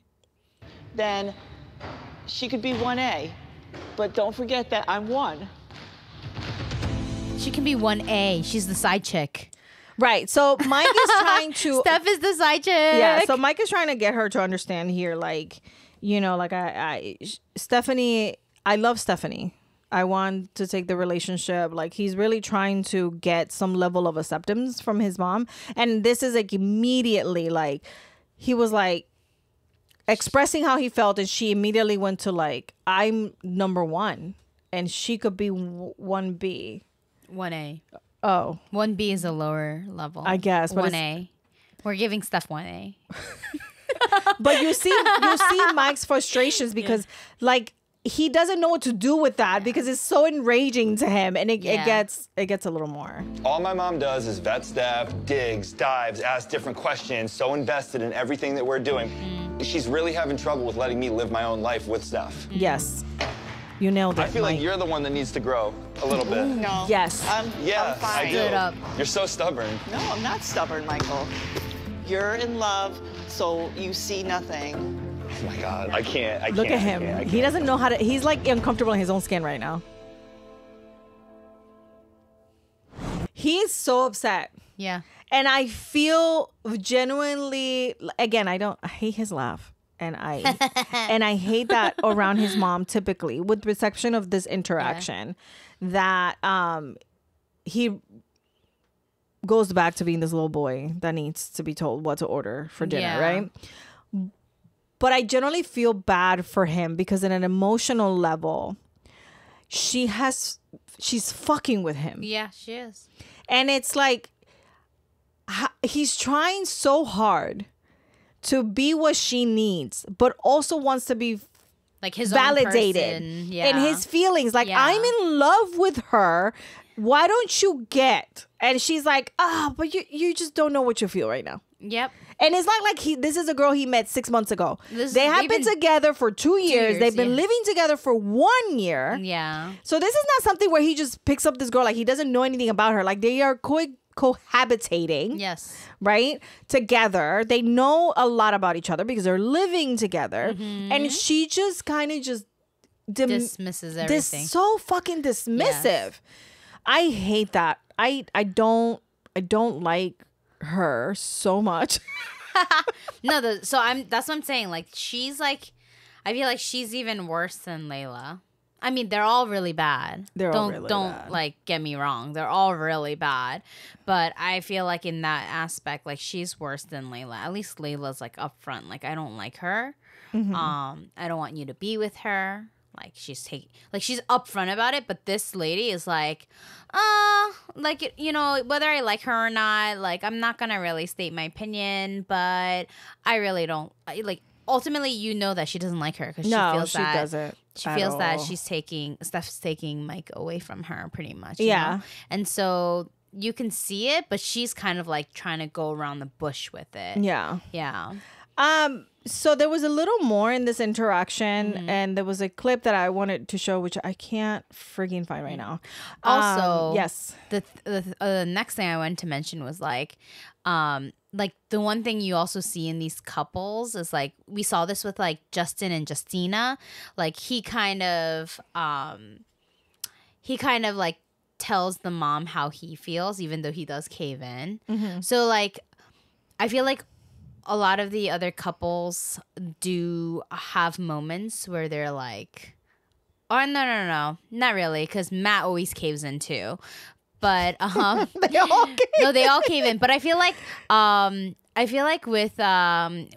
S9: Then she could be 1A, but don't forget that I'm 1.
S2: She can be 1A. She's the side chick.
S1: Right. So Mike is trying to...
S2: Steph is the side chick.
S1: Yeah. So Mike is trying to get her to understand here, like, Stephanie, I love Stephanie. I want to take the relationship. Like, he's really trying to get some level of acceptance from his mom. And this is like immediately like, he was like expressing how he felt, and she immediately went to like, I'm number one, and she could be 1B.
S2: 1A.
S1: Oh.
S2: 1B is a lower level.
S1: I guess.
S2: 1A. We're giving Steph 1A.
S1: But you see Mike's frustrations because like he doesn't know what to do with that because it's so enraging to him, and it gets a little more.
S10: All my mom does is vet Steph, digs, dives, asks different questions, so invested in everything that we're doing. She's really having trouble with letting me live my own life with Steph.
S1: Yes. You nailed it.
S10: I feel like you're the one that needs to grow a little bit.
S9: No.
S1: Yes.
S10: Yeah, I do.
S2: Up.
S10: You're so stubborn.
S9: No, I'm not stubborn, Michael. You're in love, so you see nothing.
S10: Oh my God, I can't.
S1: Look at him.
S10: I can't.
S1: He doesn't know how to. He's like uncomfortable in his own skin right now. He is so upset.
S2: Yeah.
S1: And I feel genuinely, again, I hate his laugh. And I hate that around his mom typically with reception of this interaction that he goes back to being this little boy that needs to be told what to order for dinner, right? But I generally feel bad for him because in an emotional level, she's fucking with him.
S2: Yeah, she is.
S1: And it's like he's trying so hard to be what she needs, but also wants to be
S2: like his
S1: validated in his feelings. Like, I'm in love with her. Why don't you get? And she's like, but you just don't know what you feel right now.
S2: Yep.
S1: And it's not like this is a girl he met 6 months ago. They have been together for 2 years. They've been living together for 1 year.
S2: Yeah.
S1: So this is not something where he just picks up this girl. Like, he doesn't know anything about her. Like, they are cohabitating.
S2: Yes.
S1: Right? Together. They know a lot about each other because they're living together. And she just kind of just
S2: dismisses everything.
S1: So fucking dismissive. Yes. I hate that. I don't like her so much.
S2: That's what I'm saying. Like, she's like, I feel like she's even worse than Layla. I mean, they're all really bad. Don't like get me wrong. They're all really bad. But I feel like in that aspect, like, she's worse than Layla. At least Layla's like upfront. Like, I don't like her. I don't want you to be with her. Like, she's upfront about it. But this lady is like, like, you know, whether I like her or not, like, I'm not gonna really state my opinion, but I really don't like. Ultimately, you know that she doesn't like her because she feels that Steph's taking Mike away from her pretty much. You know? And so you can see it, but she's kind of like trying to go around the bush with it. Yeah. So there was a little more in this interaction, and there was a clip that I wanted to show, which I can't freaking find right now. Also,
S1: yes,
S2: the next thing I wanted to mention was like the one thing you also see in these couples is like we saw this with like Justin and Justina. Like he kind of like tells the mom how he feels, even though he does cave in. So like I feel like a lot of the other couples do have moments where they're like, oh, no, not really, because Matt always caves in too. But they all cave in. But I feel like with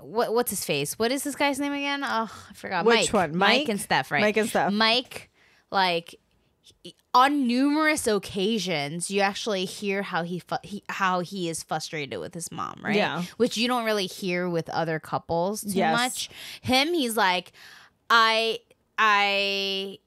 S2: what's his face? What is this guy's name again? Oh, I forgot.
S1: Which one?
S2: Mike and Steph, right?
S1: Mike and Steph.
S2: Mike, like, on numerous occasions, you actually hear how he is frustrated with his mom, right?
S1: Yeah.
S2: Which you don't really hear with other couples too much. He's like, I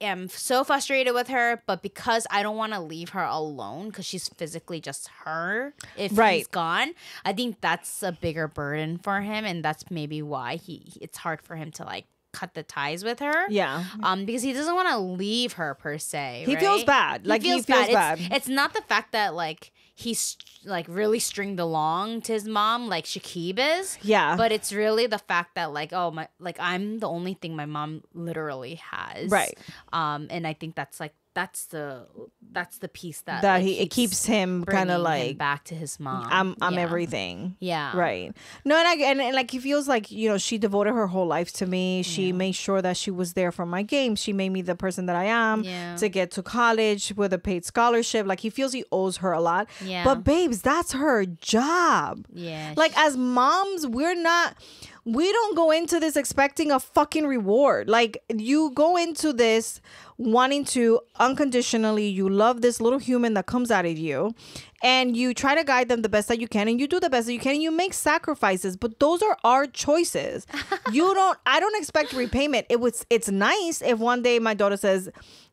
S2: am so frustrated with her, but because I don't want to leave her alone because she's physically just her if he's gone, I think that's a bigger burden for him, and that's maybe why it's hard for him to like cut the ties with her.
S1: Yeah.
S2: Because he doesn't want to leave her per se.
S1: He feels bad. Like he feels bad.
S2: It's not the fact that like he's like really stringed along to his mom like Shakib is.
S1: Yeah.
S2: But it's really the fact that like, I'm the only thing my mom literally has.
S1: Right.
S2: And I think that's like that's the piece that
S1: it keeps him kind of like
S2: back to his mom.
S1: I'm everything.
S2: Yeah.
S1: Right. No, and like he feels like, you know, she devoted her whole life to me. She made sure that she was there for my games. She made me the person that I am to get to college with a paid scholarship. Like he feels he owes her a lot.
S2: Yeah.
S1: But babes, that's her job.
S2: Yeah.
S1: Like as moms, we don't go into this expecting a fucking reward. Like you go into this wanting to unconditionally, you love this little human that comes out of you, and you try to guide them the best that you can, and you do the best that you can, and you make sacrifices, but those are our choices. I don't expect repayment. It's nice if one day my daughter says,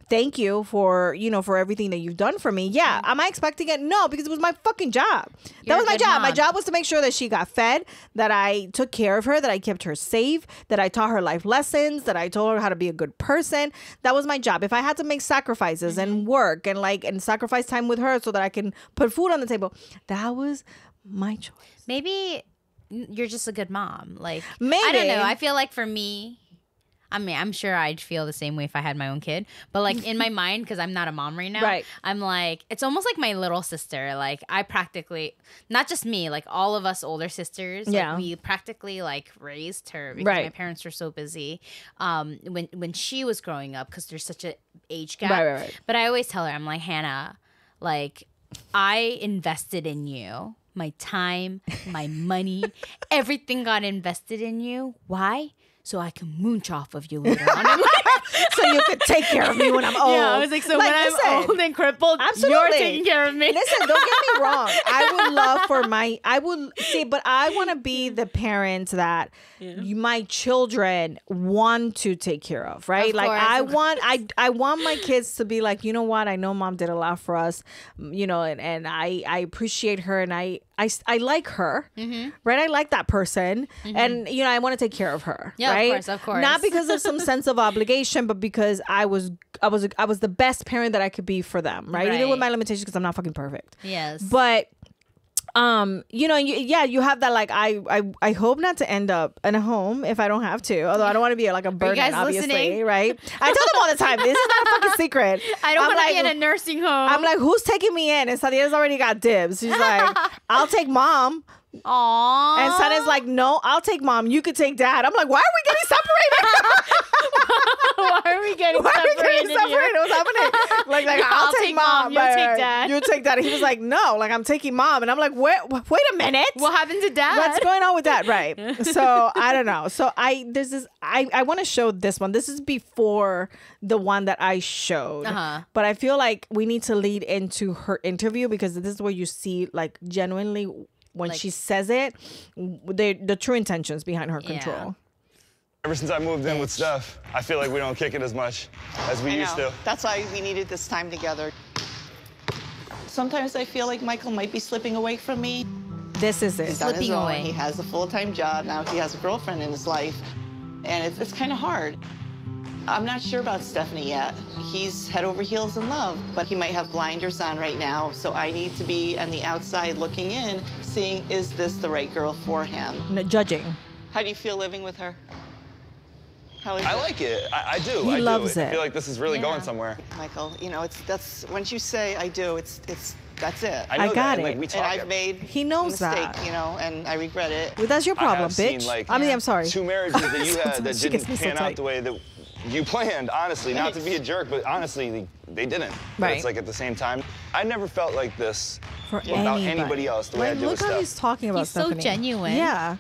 S1: thank you for, you know, for everything that you've done for me. Yeah. Am I expecting it? No, because it was my fucking job. That was my job. My job was to make sure that she got fed, that I took care of her, that I kept her safe, that I taught her life lessons, that I told her how to be a good person. That was my job. If I had to make sacrifices and work and sacrifice time with her so that I can put food on the table, that was my choice.
S2: Maybe you're just a good mom. Like,
S1: maybe.
S2: I don't know. I feel like for me, I mean, I'm sure I'd feel the same way if I had my own kid. But like in my mind, because I'm not a mom right now,
S1: right.
S2: I'm like, it's almost like my little sister. Like I practically, not just me, like all of us older sisters, like we practically like raised her because my parents were so busy when she was growing up because there's such an age gap.
S1: Right.
S2: But I always tell her, I'm like, Hannah, like I invested in you. My time, my money, everything got invested in you. Why? So I can mooch off of you later on.
S1: So you could take care of me when I'm old.
S2: Yeah, I was like, so when I'm old and crippled, you're taking care of me.
S1: Listen, don't get me wrong. I would love but I want to be the parent that my children want to take care of, right?
S2: Of
S1: like
S2: course,
S1: I want my kids to be like, you know what? I know mom did a lot for us, you know, and I appreciate her, and I like her, right? I like that person, and you know, I want to take care of her, right?
S2: Of course.
S1: Not because of some sense of obligation, but because I was the best parent that I could be for them, right? Even with my limitations, because I'm not fucking perfect.
S2: Yes.
S1: But you know, you have that, like, I hope not to end up in a home if I don't have to, although I don't want to be like a burden, obviously, listening? Right? I tell them all the time, this is not a fucking secret.
S2: I don't want to be in a nursing home.
S1: I'm like, who's taking me in? And Sadia's already got dibs. She's like, I'll take mom.
S2: Aww.
S1: And Sadia's like, no, I'll take mom. You could take dad. I'm like, why are we getting separated?
S2: Why are we getting separated?
S1: What's happening? Like I'll take mom.
S2: You take dad.
S1: You take dad. He was like, no, like I'm taking mom. And I'm like, wait a minute.
S2: What happened to dad?
S1: What's going on with that? Right. So I don't know. So I want to show this one. This is before the one that I showed. But I feel like we need to lead into her interview, because this is where you see, like, genuinely when she says it, the true intentions behind her control.
S10: Ever since I moved in with Steph, I feel like we don't kick it as much as we used to.
S9: That's why we needed this time together. Sometimes I feel like Michael might be slipping away from me.
S1: This is it.
S9: He's slipping away. He has a full-time job. Now he has a girlfriend in his life. And it's kind of hard. I'm not sure about Stephanie yet. He's head over heels in love, but he might have blinders on right now. So I need to be on the outside looking in, seeing, is this the right girl for him?
S1: No, judging.
S9: How do you feel living with her?
S10: I like it. I do.
S1: He loves it.
S10: I feel like this is really going somewhere.
S9: Michael, you know, that's once you say I do, that's it.
S10: I
S1: got
S10: that.
S1: it.
S10: Like, we talk
S9: and I've made
S1: he knows
S9: a mistake,
S1: that.
S9: you know, and I regret it.
S1: Well, that's your problem, bitch.
S10: Seen, like,
S1: I'm sorry.
S10: 2 marriages that you had that didn't pan out the way that you planned, honestly. Not to be a jerk, but honestly, they didn't. But it's like at the same time, I never felt like this about anybody else the way I do with
S1: Look how
S10: Steph.
S1: he's talking about Stephanie.
S2: He's so genuine.
S1: Yeah.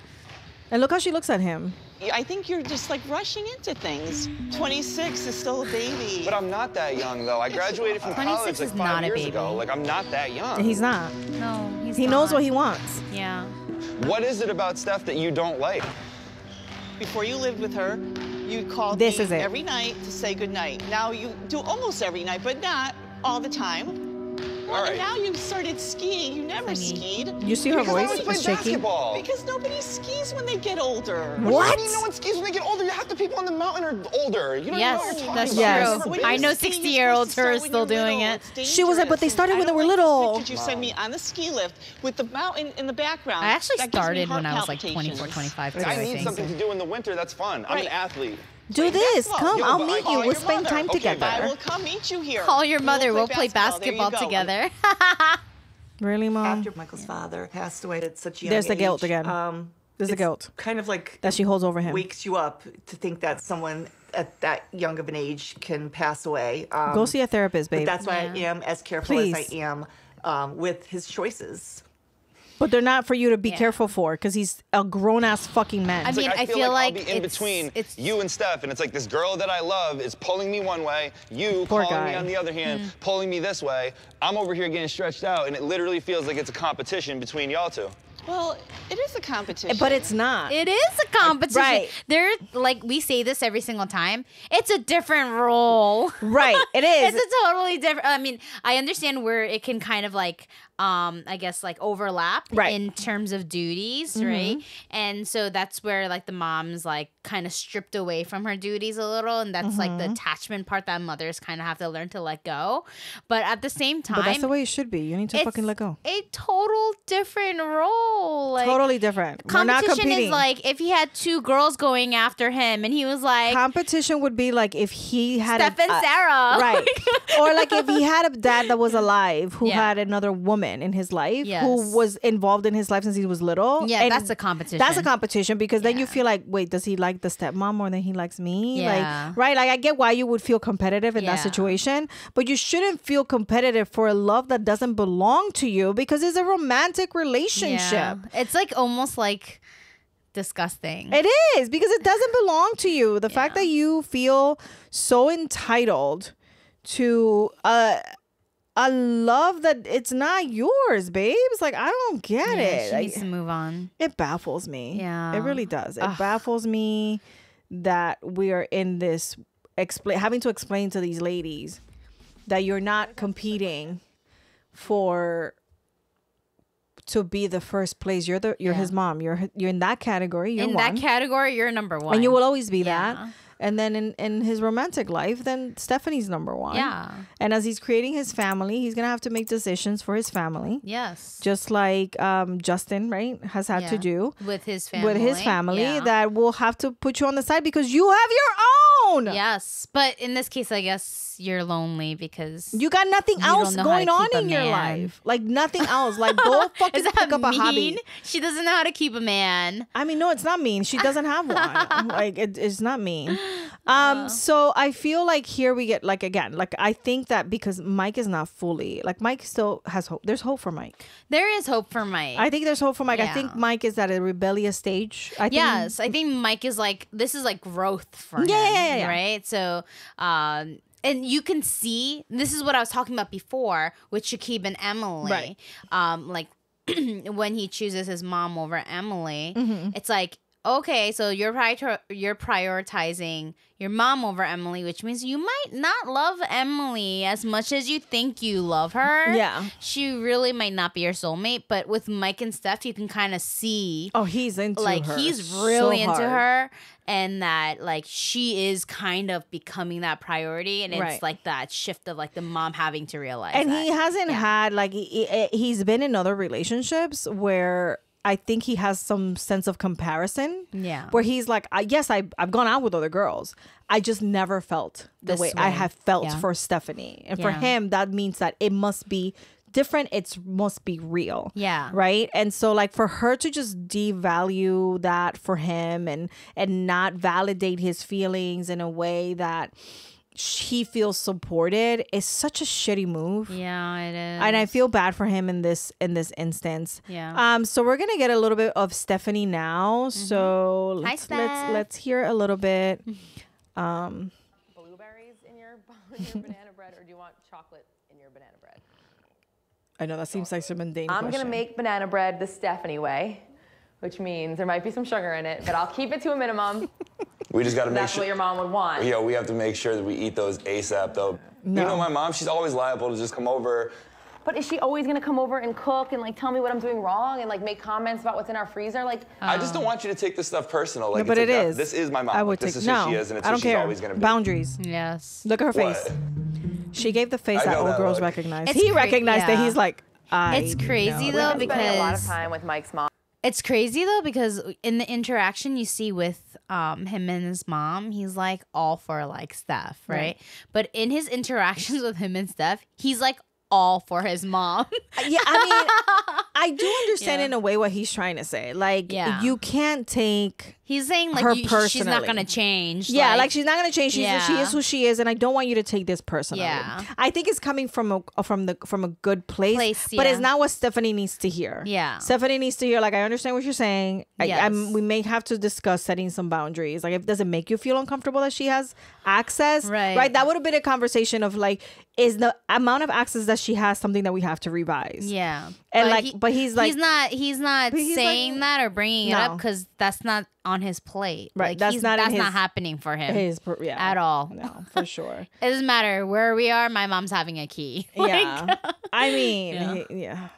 S1: And look how she looks at him.
S9: I think you're just like rushing into things. 26 is still a baby.
S10: But I'm not that young, though. I graduated from college like 5 years ago. Like, I'm not that young.
S1: He's not.
S2: No,
S1: he knows what he wants.
S2: Yeah.
S10: What is it about Steph that you don't like?
S9: Before you lived with her, you called me every night to say goodnight. Now you do almost every night, but not all the time. Well, and now you've started skiing. You never skied.
S1: You see her voice is shaky?
S9: Because nobody skis when they get older.
S10: What? No one skis when they get older. Half the people on the mountain are older. You don't know what you're talking
S2: about.
S10: True.
S2: I know 60-year-olds who are still doing it.
S1: She was like, but they started when they were little.
S9: Could you send me on the ski lift with the mountain in the background?
S2: I actually started when I was like 24, 25.
S10: I need something to do in the winter that's fun. I'm an athlete.
S1: Do this. Come, I'll meet you. We'll spend time together.
S9: I will come meet you here.
S2: Call your mother. We'll play basketball together.
S1: Really, Mom?
S11: After Michael's father passed away at such a young
S1: There's the
S11: age,
S1: guilt again. There's the guilt.
S11: Kind of like
S1: that she holds over him.
S11: Wakes you up to think that someone at that young of an age can pass away.
S1: Go see a therapist, babe.
S11: But that's why I am as careful as I am with his choices.
S1: But they're not for you to be careful for, because he's a grown-ass fucking man.
S10: I mean, I feel like I'll be in between you and Steph, and it's like this girl that I love is pulling me one way, you calling me on the other hand, pulling me this way. I'm over here getting stretched out, and it literally feels like it's a competition between y'all two.
S9: Well, it is a competition.
S1: But it's not.
S2: It is a competition.
S1: Right.
S2: They're like, we say this every single time. It's a different role.
S1: Right. It is.
S2: It's a totally different. I mean, I understand where it can kind of like, I guess like overlap in terms of duties, right? And so that's where like the mom's like kind of stripped away from her duties a little, and that's like the attachment part that mothers kind of have to learn to let go. But at the same time,
S1: but that's the way it should be. You need to fucking let go.
S2: A total different role. Like,
S1: totally different.
S2: Competition is like if he had two girls going after him, and he was like,
S1: competition would be like if he had
S2: Steph and Sarah,
S1: right? Or like if he had a dad that was alive who had another woman in his life who was involved in his life since he was little.
S2: Yeah, that's a competition.
S1: That's a competition because then you feel like, wait, does he like the stepmom more than he likes me?
S2: Yeah.
S1: Like, right? Like I get why you would feel competitive in that situation, but you shouldn't feel competitive for a love that doesn't belong to you because it's a romantic relationship.
S2: Yeah. It's like almost like disgusting.
S1: It is because it doesn't belong to you. The fact that you feel so entitled to a love that it's not yours, babe. It's like, I don't get it.
S2: She needs to move on.
S1: It baffles me.
S2: Yeah.
S1: It really does. It baffles me that we are in this having to explain to these ladies that you're not competing to be the first place. You're his mom. You're in that category. You're
S2: that category, you're number one.
S1: And you will always be that. And then in his romantic life, then Stephanie's number one.
S2: Yeah.
S1: And as he's creating his family, he's going to have to make decisions for his family.
S2: Yes.
S1: Just like Justin, right, has had to do.
S2: With his family.
S1: That will have to put you on the side because you have your own.
S2: Yes. But in this case, I guess you're lonely because
S1: you got nothing else going on in your life. Like nothing else. Like go fucking pick up a hobby.
S2: She doesn't know how to keep a man.
S1: I mean, no, it's not mean. She doesn't have one. Like it's not mean. So I feel like here we get like again, like I think that because Mike is not fully like Mike still has hope. There's hope for Mike.
S2: There is hope for Mike.
S1: I think there's hope for Mike. I think Mike is at a rebellious stage. I
S2: think Mike is like this is like growth for him.
S1: Yeah.
S2: Right. So and you can see this is what I was talking about before with Shakib and Emily. Right. Like when he chooses his mom over Emily, it's like, okay, so you're prioritizing your mom over Emily, which means you might not love Emily as much as you think you love her.
S1: Yeah.
S2: She really might not be your soulmate, but with Mike and Steph, you can kind of see.
S1: Oh, he's into her.
S2: Like, he's really into her, and that, like, she is kind of becoming that priority, and it's like that shift of, like, the mom having to realize
S1: and
S2: that.
S1: He hasn't had, like, he's been in other relationships where I think he has some sense of comparison.
S2: Yeah.
S1: Where he's like, yes, I've gone out with other girls. I just never felt the way I have felt for Stephanie. And for him, that means that it must be different. It must be real.
S2: Yeah.
S1: Right? And so like for her to just devalue that for him and not validate his feelings in a way that he feels supported is such a shitty move.
S2: Yeah, it is.
S1: And I feel bad for him in this instance.
S2: Yeah.
S1: So we're gonna get a little bit of Stephanie now. So let's hear a little bit.
S12: Blueberries in your banana bread, or do you want chocolate in your banana bread?
S1: I know that seems like some mundane
S12: I'm
S1: question.
S12: gonna make banana bread the Stephanie way, which means there might be some sugar in it, but I'll keep it to a minimum.
S10: We just got to make sure.
S12: That's what your mom would want.
S10: Yeah, we have to make sure that we eat those ASAP, though. No. You know, my mom, she's always liable to just come over.
S12: But is she always gonna come over and cook and like tell me what I'm doing wrong and like make comments about what's in our freezer? Like,
S10: I just don't want you to take this stuff personal. Like,
S1: no, but
S10: this is my mom.
S1: I would
S10: this is
S1: who
S10: she is, and it's
S1: I
S10: who
S1: don't
S10: she's
S1: care.
S10: always gonna be.
S1: Boundaries.
S2: Yes.
S1: Look at her face. She gave the face that old girls recognize. He recognized that. He's like,
S2: it's crazy though because
S12: spending a lot of time with Mike's mom.
S2: It's crazy though, because in the interaction you see with him and his mom, he's like all for like Steph, right? But in his interactions with him and Steph, he's like all for his mom.
S1: Yeah, I mean, I do understand in a way what he's trying to say. Like, you can't take.
S2: He's saying like she's not gonna change.
S1: Yeah, like she's not gonna change. She is who she is, and I don't want you to take this personally. Yeah, I think it's coming from a good place, but it's not what Stephanie needs to hear. Yeah, Stephanie needs to hear like, I understand what you're saying. We may have to discuss setting some boundaries. Like, if does it make you feel uncomfortable that she has access? Right. That would have been a conversation of like, is the amount of access that she has something that we have to revise? Yeah, and but he's like,
S2: he's not saying that or bringing it up because that's not on his plate. Right.
S1: Like,
S2: that's not happening for him at all.
S1: No, for sure.
S2: It doesn't matter where we are. My mom's having a key.
S1: Yeah. I mean,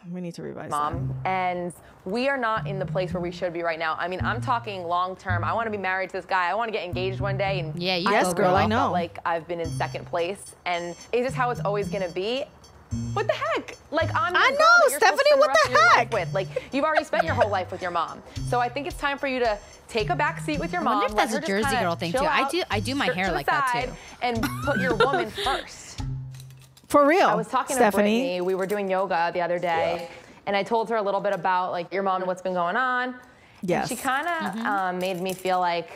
S1: we need to revise
S12: Mom. And we are not in the place where we should be right now. I mean, I'm talking long term. I want to be married to this guy. I want to get engaged one day. And
S1: yes, girl, I know.
S12: Like I've been in second place. And is this how it's always going to be? What the heck? Like, I
S1: know, Stephanie, what the heck?
S12: With. Like, you've already spent your whole life with your mom. So I think it's time for you to take a back seat with your mom.
S2: I wonder if that's a Jersey girl thing too. I do my hair like that too.
S12: And put your woman first.
S1: For real.
S12: I was talking to Brittany. We were doing yoga the other day, and I told her a little bit about like your mom and what's been going on. Yes. And she kind of made me feel like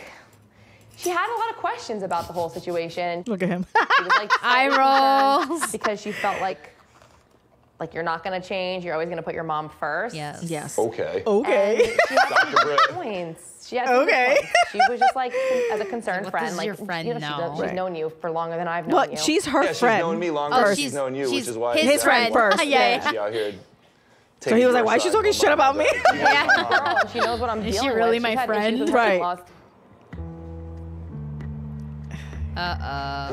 S12: she had a lot of questions about the whole situation.
S1: Look at him.
S12: She was like, eye rolls, because she felt like you're not gonna change. You're always gonna put your mom first.
S2: Yes.
S1: Yes.
S10: Okay.
S1: Okay.
S12: And she had some good points. She had some good points. She was just like, as a concerned friend, like,
S2: your friend know?
S12: She's known you for longer than I've known you.
S1: She's her friend.
S10: She's known me longer than she's known you, which is why
S1: his friend first.
S10: Yeah. She out here.
S1: So he was like, "Why is she talking shit about me?"
S12: Yeah. She knows what I'm dealing with.
S2: Is she really my friend?
S1: Right.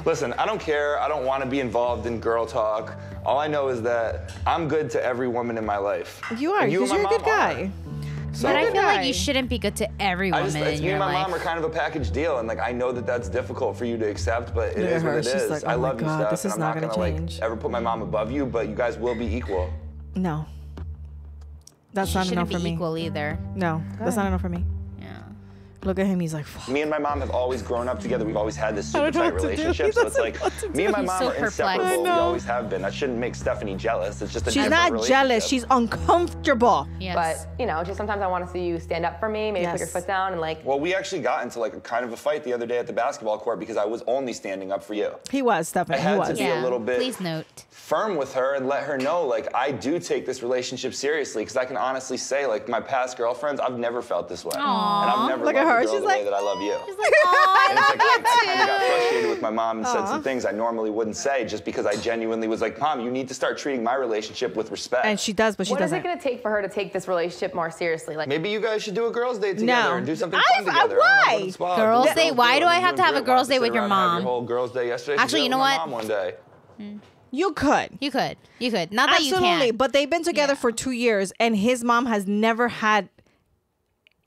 S10: Listen, I don't care. I don't want to be involved in girl talk. All I know is that I'm good to every woman in my life.
S1: You are, because you're a good guy.
S2: So, but I feel like you shouldn't be good to every woman in your life.
S10: Me and my mom are kind of a package deal, and like I know that that's difficult for you to accept, but it is what it is.
S1: Like,
S10: I love you, Steph,
S1: this is
S10: and I'm not gonna like ever put my mom above you, but you guys will be equal.
S1: No, that's not enough for me.
S2: Equal either.
S1: No, that's not enough for me. Look at him, he's like, fuck.
S10: Me and my mom have always grown up together. We've always had this super tight relationship. So it's like, me and my mom are inseparable. We always have been. That shouldn't make Stephanie jealous. It's just a
S1: She's not jealous. She's uncomfortable.
S12: Yes. But, you know, just sometimes I want to see you stand up for me, maybe put your foot down and like.
S10: Well, we actually got into like a kind of a fight the other day at the basketball court because I was only standing up for you.
S1: He was, Stephanie.
S10: I had to be a little bit firm with her and let her know, like, I do take this relationship seriously, because I can honestly say, like, my past girlfriends, I've never felt this way. Aww. And I've never loved a girl the way that I love you.
S2: She's like, oh,
S10: and it's like, I kind of got frustrated with my mom and said some things I normally wouldn't say, just because I genuinely was like, Mom, you need to start treating my relationship with respect.
S1: And she does, but she doesn't.
S12: What is it going to take for her to take this relationship more seriously? Like,
S10: maybe you guys should do a girls' date together and do something fun together.
S1: Why?
S2: Girls' date? Why do I have to have a girls' date with your mom?
S10: Your whole girls' day yesterday.
S2: Actually, you know what?
S10: Mom one day.
S1: You could.
S2: You could. Not that you can't.
S1: Absolutely, but they've been together for 2 years, and his mom has never had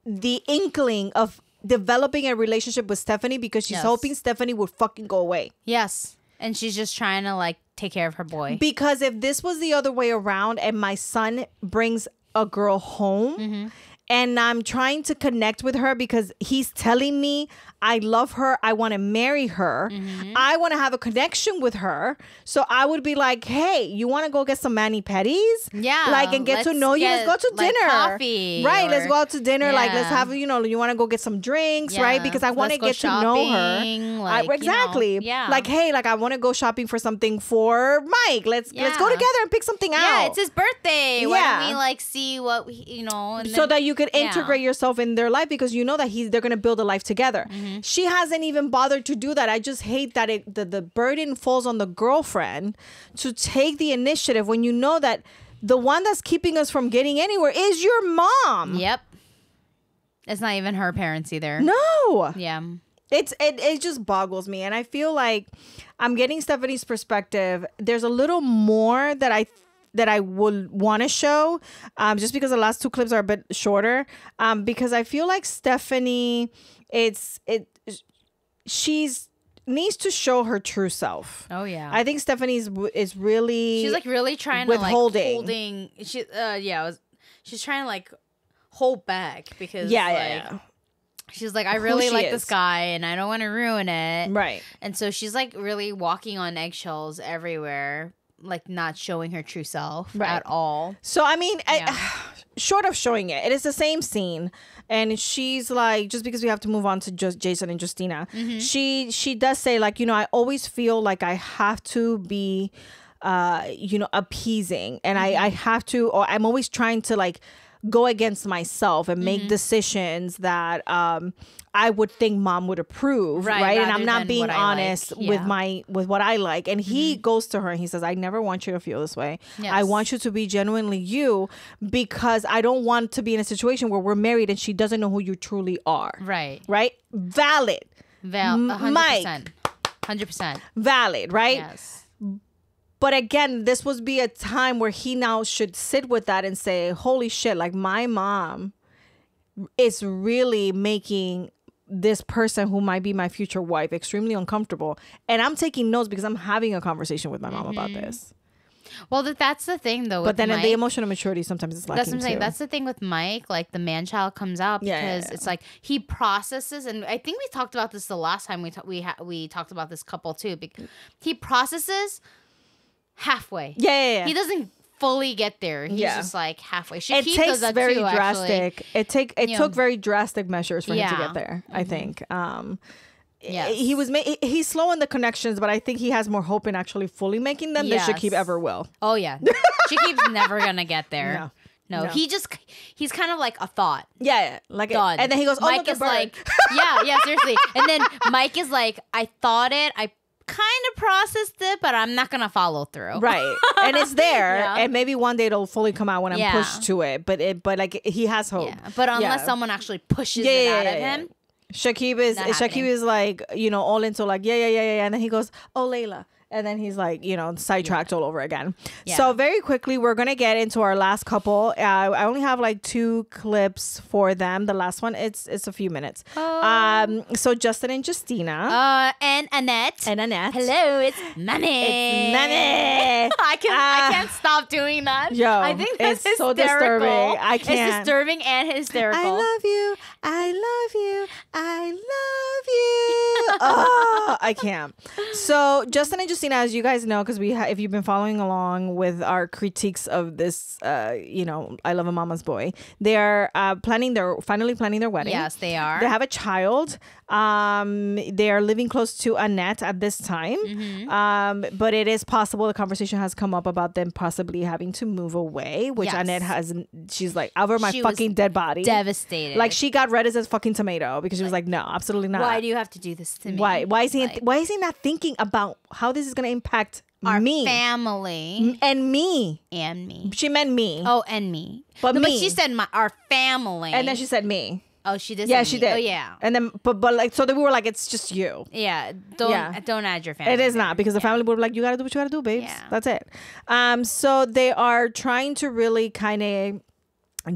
S1: the inkling of developing a relationship with Stephanie, because she's hoping Stephanie would fucking go away.
S2: Yes. And she's just trying to like take care of her boy.
S1: Because if this was the other way around and my son brings a girl home and I'm trying to connect with her because he's telling me I love her, I want to marry her, I want to have a connection with her, so I would be like, hey, you want to go get some mani-pedis?
S2: Yeah.
S1: Like, and get to know you. Let's go to dinner.
S2: Coffee.
S1: Right, let's go out to dinner. Like, let's have, you know, you want to go get some drinks, right? Because I want to get to know her.
S2: Like,
S1: exactly.
S2: You know,
S1: like, hey, like, I want to go shopping for something for Mike. Let's go together and pick something out.
S2: Yeah, it's his birthday. Why don't we like see what we, you know, and
S1: so that you could integrate yourself in their life, because you know that they're going to build a life together. She hasn't even bothered to do that. I just hate that the burden falls on the girlfriend to take the initiative when you know that the one that's keeping us from getting anywhere is your mom.
S2: Yep. It's not even her parents either.
S1: No.
S2: Yeah.
S1: It just boggles me, and I feel like I'm getting Stephanie's perspective. There's a little more that I would want to show, just because the last two clips are a bit shorter, because I feel like Stephanie, she's needs to show her true self.
S2: Oh yeah,
S1: I think Stephanie is really,
S2: she's like really trying
S1: withholding.
S2: to like holding. She's trying to like hold back because she's like, I really like this guy and I don't want to ruin it.
S1: Right.
S2: And so she's like really walking on eggshells everywhere, like not showing her true self at all.
S1: So, I mean, short of showing it, it is the same scene. And she's like, just because we have to move on to just Jason and Justina, she does say, like, you know, I always feel like I have to be, you know, appeasing. And I have to, or I'm always trying to, like, go against myself and make decisions that I would think mom would approve, right? And I'm not being honest with what I like. And he goes to her and he says, I never want you to feel this way. Yes. I want you to be genuinely you, because I don't want to be in a situation where we're married and she doesn't know who you truly are.
S2: Right.
S1: Right? Valid.
S2: 100%.
S1: Mike.
S2: 100%.
S1: Valid, right?
S2: Yes.
S1: But again, this would be a time where he now should sit with that and say, holy shit, like my mom is really making this person who might be my future wife extremely uncomfortable. And I'm taking notes because I'm having a conversation with my mom about this.
S2: Well, that's the thing, though.
S1: But then the emotional maturity sometimes is lacking.
S2: That's what I'm saying. That's the thing with Mike. Like the man child comes out because it's like he processes, and I think we talked about this the last time we talked about this couple too. Because he processes halfway.
S1: Yeah.
S2: He doesn't fully get there. He's just like halfway.
S1: It takes very drastic. It took very drastic measures for him to get there. I think. He's slow in the connections, but I think he has more hope in actually fully making them than Shakib ever will.
S2: Oh yeah, Shakib's never gonna get there. No. He's kind of like a thought.
S1: Yeah, like
S2: done.
S1: And then he goes, "Oh,
S2: Mike is like, yeah, seriously." And then Mike is like, "I thought it. I kind of processed it, but I'm not gonna follow through."
S1: Right, and it's there, and maybe one day it'll fully come out when I'm pushed to it. But like he has hope.
S2: Yeah. But unless someone actually pushes it out of him.
S1: Shakib is like, you know, all into like, yeah. And then he goes, oh, Layla. And then he's like, you know, sidetracked all over again. Yeah. So very quickly, we're going to get into our last couple. I only have like 2 clips for them. The last one, it's a few minutes. So Justin and Justina.
S2: And Annette.
S1: Hello,
S2: it's Nane.
S1: It's Nane.
S2: I can't stop doing that.
S1: Yo,
S2: I think that's
S1: it's so disturbing. I can't.
S2: It's disturbing and hysterical.
S1: I love you. Oh, I can't. So Justin and Justina, as you guys know, because if you've been following along with our critiques of this, you know, I Love a Mama's Boy, they are finally planning their wedding.
S2: Yes, they are.
S1: They have a child. They are living close to Annette at this time. But it is possible the conversation has come up about them possibly having to move away, which Annette she's like, over my fucking dead body.
S2: Devastated.
S1: Like she got red as a fucking tomato because she was like, no, absolutely not.
S2: Why do you have to do this to me?
S1: Why is he not thinking about how this is going to impact
S2: our
S1: me,
S2: family,
S1: and me?
S2: She
S1: meant me.
S2: Oh, and me.
S1: But
S2: but she said our family,
S1: and then she said me.
S2: Oh, she did.
S1: Yeah, she did.
S2: Oh, yeah.
S1: And then, but like, so then we were like, it's just you.
S2: Yeah. Don't add your family.
S1: It is not, because the family would be like, you got to do what you got to do, babes. Yeah. That's it. So they are trying to really kind of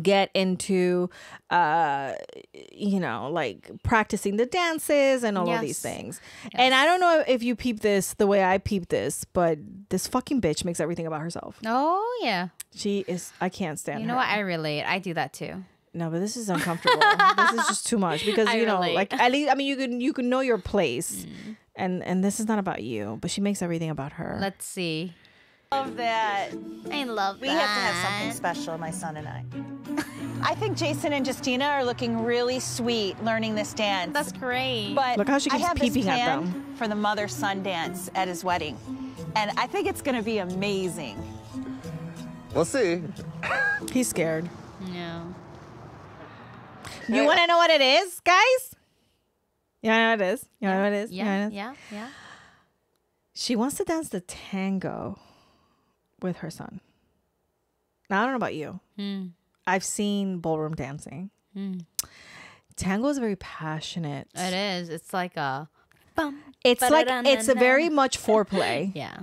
S1: get into, you know, like practicing the dances and all of these things. Yes. And I don't know if you peep this the way I peep this, but this fucking bitch makes everything about herself.
S2: Oh, yeah.
S1: I can't stand her.
S2: You know what? I relate. I do that too.
S1: No, but this is uncomfortable. This is just too much because you know, like at least, I mean, you can know your place, and this is not about you. But she makes everything about her.
S2: Let's see.
S13: Love that.
S2: I love
S13: we
S2: that.
S13: We have to have something special, my son and I. I think Jason and Justina are looking really sweet learning this dance.
S2: That's great.
S13: But
S1: look how she keeps peeping at them.
S13: I have this plan for the mother-son dance at his wedding, and I think it's going to be amazing.
S10: We'll see.
S1: He's scared.
S2: No.
S1: You want to know what it is, guys? You know what it is? You know what it is?
S2: Yeah.
S1: She wants to dance the tango with her son. Now, I don't know about you. I've seen ballroom dancing. Tango is very passionate.
S2: It is. It's like a...
S1: It's very much foreplay.
S2: Yeah.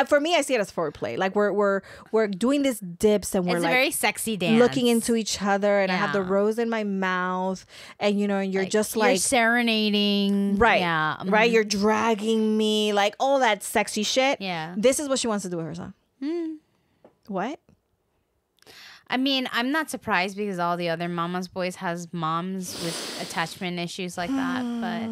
S1: For me, I see it as foreplay. Like we're doing these dips and we're
S2: it's
S1: like
S2: a very sexy dance,
S1: looking into each other, and I have the rose in my mouth, and you know, and you're just like
S2: you're serenading,
S1: right? Yeah, right. You're dragging me, like all that sexy shit.
S2: Yeah,
S1: this is what she wants to do with her son. What?
S2: I mean, I'm not surprised because all the other Mama's Boys has moms with attachment issues like that, but...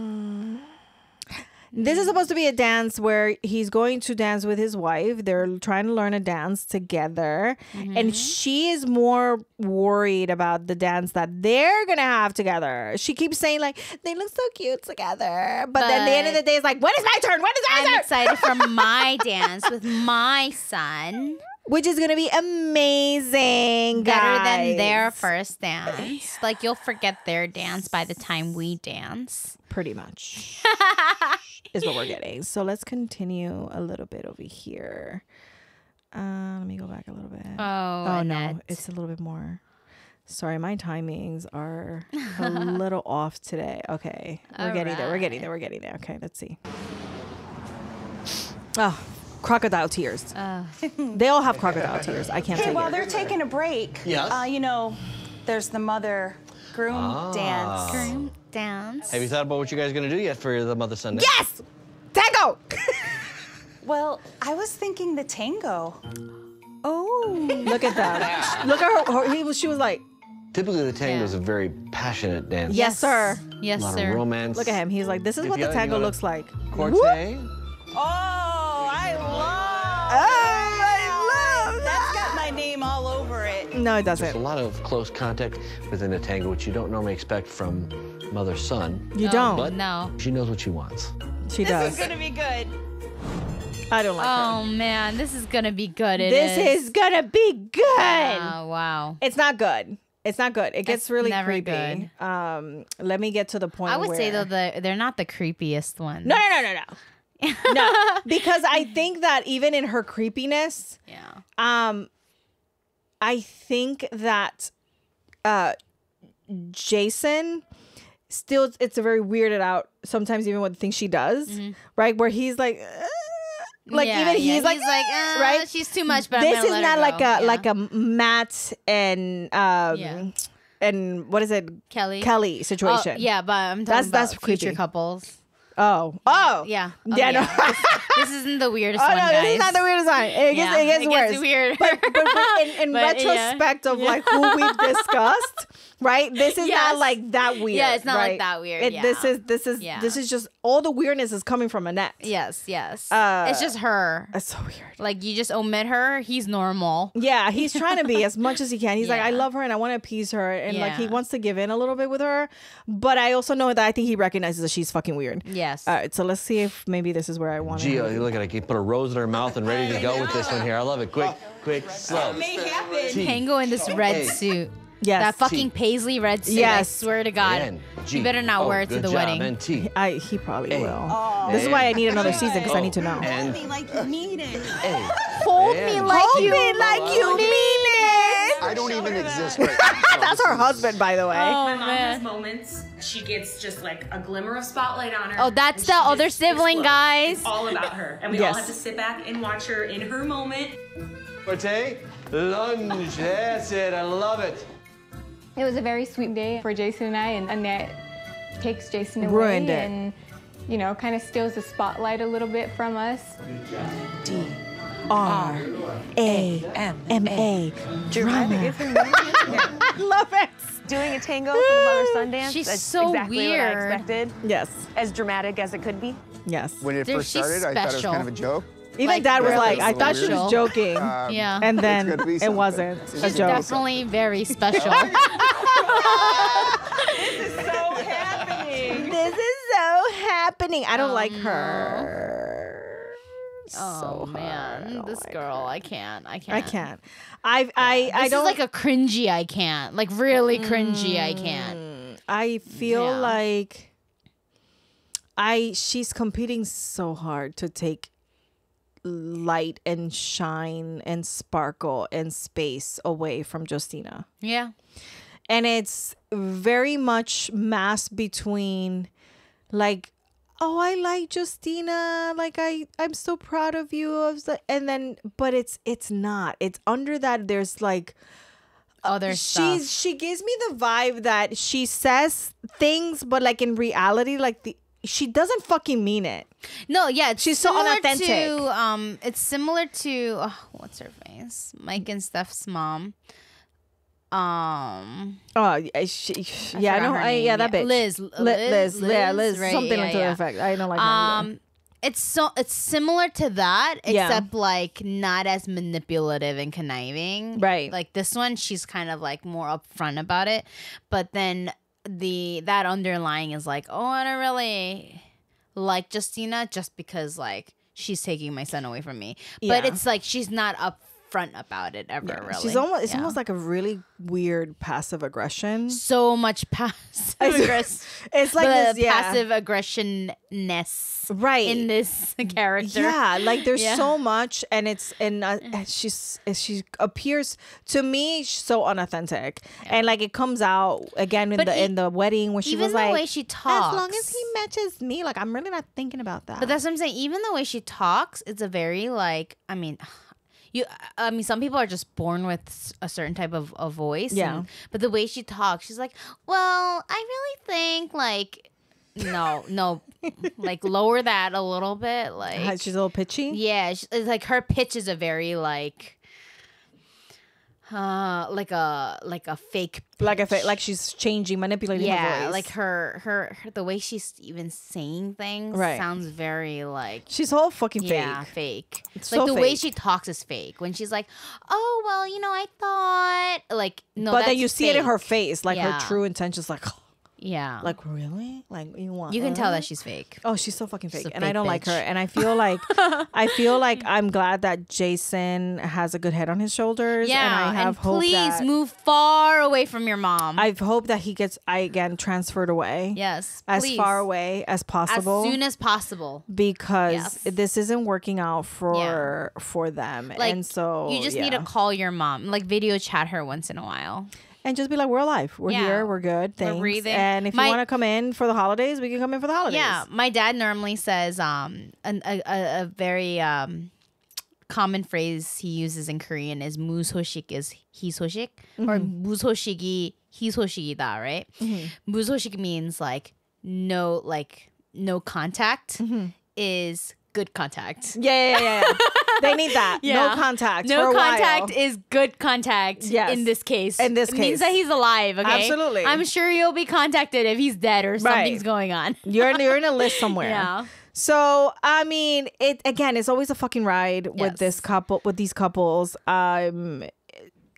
S1: This is supposed to be a dance where he's going to dance with his wife. They're trying to learn a dance together. And she is more worried about the dance that they're going to have together. She keeps saying, like, they look so cute together. But then at the end of the day, it's like, when is my turn? When is my turn?
S2: I'm excited for my dance with my son.
S1: Which is going to be amazing,
S2: Better than their first dance. Like, you'll forget their dance by the time we dance.
S1: Pretty much. Is what we're getting. So let's continue a little bit over here. Let me go back a little bit.
S2: Oh,
S1: no, it's a little bit more. Sorry, my timings are a little off today. Okay, we're getting there. Okay, let's see. Oh, crocodile tears. They all have crocodile tears. I can't take it.
S13: While they're taking a break, there's the mother groom dance.
S2: Groom dance.
S14: Have you thought about what you guys are going to do yet for the Mother Sunday?
S1: Yes! Tango!
S13: Well, I was thinking the tango.
S1: Oh. Look at that. Look at her. She was like...
S14: Typically, the tango is a very passionate dance.
S1: Yes, sir.
S2: Yes,
S14: sir. A lot of romance.
S1: Look at him. He's like, this is what the tango looks like.
S14: Corte?
S13: Oh, I love that. That's got my name all over it.
S1: No, it doesn't.
S14: There's a lot of close contact within a tango, which you don't normally expect from mother-son.
S1: You don't.
S14: But
S2: no.
S14: She knows what she wants.
S1: She does.
S13: This is going to be good.
S1: I don't like her.
S2: Oh, man. This is going to be good.
S1: This is going to be good.
S2: Oh, wow.
S1: It's not good. It's not good. It gets really
S2: never
S1: creepy.
S2: good.
S1: Let me get to the point
S2: I would say,
S1: where-
S2: though, they're not the creepiest ones.
S1: No. No, because I think that even in her creepiness, I think that Jason still, it's a very weirded out sometimes, even with the things she does, right? Where he's like he's like right,
S2: she's too much, but
S1: this
S2: I'm
S1: is
S2: let
S1: not
S2: her
S1: like
S2: go.
S1: like a Matt and and what is it, Kelly situation.
S2: But I'm talking about future
S1: creepy
S2: couple.
S1: Oh,
S2: yeah.
S1: Yeah, no.
S2: This isn't the weirdest
S1: Oh,
S2: one,
S1: no,
S2: guys.
S1: this is not the weirdest one. It gets worse.
S2: Gets weird.
S1: But in retrospect of like who we've discussed, right? This is not like that weird.
S2: Yeah, it's not
S1: right?
S2: like that weird.
S1: This is just all the weirdness is coming from Annette.
S2: Yes. It's just her.
S1: That's so weird.
S2: Like, you just omit her. He's normal.
S1: Yeah, he's trying to be as much as he can. He's like, I love her and I want to appease her, and like he wants to give in a little bit with her. But I also know that I think he recognizes that she's fucking weird.
S2: Yes.
S1: All right, so let's see if maybe this is where I want to.
S14: Gio, you look at it. You put a rose in her mouth and ready to go with this one here. I love it. Quick, slow.
S13: It may happen.
S2: Tango in this red suit.
S1: Yes.
S2: That fucking paisley red suit.
S1: Yes.
S2: I swear to God. You better not wear it to the wedding.
S1: He probably will. This is why I need another season, because I need to know.
S13: Hold me like you need it.
S2: Hold me like you need it.
S15: I don't even exist right now.
S1: That's her husband, by the way.
S2: Oh,
S16: my mom has moments. She gets just like a glimmer of spotlight on her.
S2: Oh, that's the other sibling, guys.
S16: It's all about her. And we all have to sit back and watch her in her moment.
S14: Forte, lunge. That's it. I love it.
S17: It was a very sweet day for Jason and I, and Annette takes Jason away
S1: Ruined it.
S17: and, you know, kind of steals the spotlight a little bit from us.
S1: D-R-A-M-A.
S11: Dramatic.
S1: I love it.
S18: Doing a tango for the mother-son dance.
S2: She's
S18: That's
S2: so
S18: exactly
S2: weird.
S18: what I expected.
S1: Yes.
S18: As dramatic as it could be.
S1: Yes.
S15: When it first started, I thought it was kind of a joke.
S1: Even
S2: Like,
S1: Dad was
S2: really
S1: like, I thought she was joking.
S2: Yeah.
S1: And then
S15: It's gonna be
S1: it
S15: something.
S1: wasn't a
S2: She's
S1: joke.
S2: definitely very special.
S13: This is so happening.
S1: This is so happening. I don't like her.
S2: Oh man, this girl, I can't.
S1: I can't.
S2: This
S1: I don't
S2: is like a cringy. I can't. Like really cringy. I can't.
S1: I feel like she's competing so hard to take light and shine and sparkle and space away from Justina.
S2: Yeah.
S1: And it's very much masked between like, oh, I like Justina, like I'm so proud of you, and then but it's not. It's under that there's like
S2: other stuff.
S1: She gives me the vibe that she says things, but like in reality, like she doesn't fucking mean it.
S2: No, yeah,
S1: she's so unauthentic.
S2: It's similar to what's her face, Mike and Steph's mom.
S1: Oh, yeah, I know. That bitch.
S2: Liz.
S1: Right, something like that effect. I don't like her.
S2: It's similar to that, except like not as manipulative and conniving.
S1: Right.
S2: Like this one, she's kind of like more upfront about it, but then that underlying is like, oh, I don't really like Justina just because like she's taking my son away from me. But it's like she's not upfront about it ever. Really,
S1: she's almost like a really weird passive aggression.
S2: So much passive aggression.
S1: It's like this,
S2: passive aggressionness. Right. In this character.
S1: Yeah, like there's so much, and she appears to me so unauthentic. And like it comes out again in the wedding when she was like,
S2: even the way she talks,
S1: as long as he matches me, like I'm really not thinking about that.
S2: But that's what I'm saying. Even the way she talks, it's a very like, I mean, some people are just born with a certain type of voice.
S1: Yeah.
S2: But the way she talks, she's like, well, I really think like, no, like lower that a little bit. Like
S1: she's a little pitchy.
S2: Yeah. It's like her pitch is a very like a fake pitch.
S1: Like she's changing, manipulating her voice.
S2: Like her the way she's even saying things sounds very like
S1: she's whole fucking fake.
S2: Yeah, fake.
S1: It's
S2: like
S1: so
S2: the
S1: fake.
S2: way she talks is fake. When she's like, oh well, I thought like no.
S1: But then you see it in her face, like her true intentions, like
S2: yeah,
S1: like really, like
S2: you can tell that she's fake.
S1: Oh, she's so fucking fake, and
S2: fake
S1: I don't
S2: bitch.
S1: like her. And I feel like I'm glad that Jason has a good head on his shoulders.
S2: Yeah,
S1: and I have hope
S2: please
S1: that
S2: move far away from your mom.
S1: I hope that he gets transferred away.
S2: Yes,
S1: as far away as possible,
S2: as soon as possible,
S1: because this isn't working out for them.
S2: Like,
S1: and so
S2: you just need to call your mom, like video chat her once in a while.
S1: And just be like, we're alive. We're here. We're good. Thanks.
S2: We're breathing.
S1: And if you want to come in for the holidays, we can come in for the holidays.
S2: Yeah. My dad normally says a very common phrase he uses in Korean is 무소식 is 희소식 or 무소식이 희소식이다, right? 무소식 means like no contact is good contact.
S1: Yeah. They need that. No contact.
S2: No contact is good contact. Yes. In this case.
S1: It
S2: means that he's alive. Okay.
S1: Absolutely.
S2: I'm sure you'll be contacted if he's dead or something's going on.
S1: You're in a list somewhere.
S2: Yeah.
S1: So I mean, it's always a fucking ride with these couples. I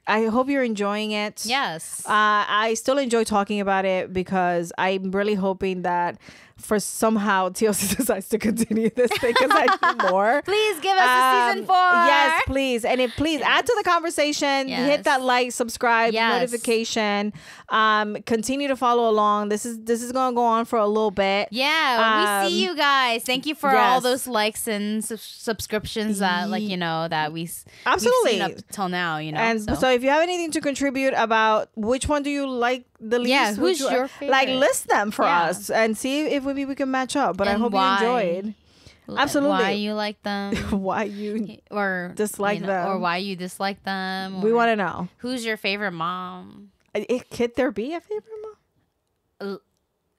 S1: hope you're enjoying it.
S2: Yes.
S1: I still enjoy talking about it because I'm really hoping that for somehow TLC decides to continue this thing because I need more.
S2: Please give us a season 4.
S1: Yes, please. And please add to the conversation. Yes. Hit that like, subscribe, notification. Continue to follow along. This is going to go on for a little bit.
S2: Yeah, we see you guys. Thank you for all those likes and subscriptions that that we've seen up till now.
S1: And so if you have anything to contribute about which one do you like the least?
S2: Yeah, who's your favorite?
S1: Like list them for us and see if maybe we can match up. But I hope you enjoyed. Absolutely.
S2: Why you like them?
S1: Why you dislike them?
S2: Or why you dislike them?
S1: We want to know.
S2: Who's your favorite mom?
S1: Could there be a favorite mom?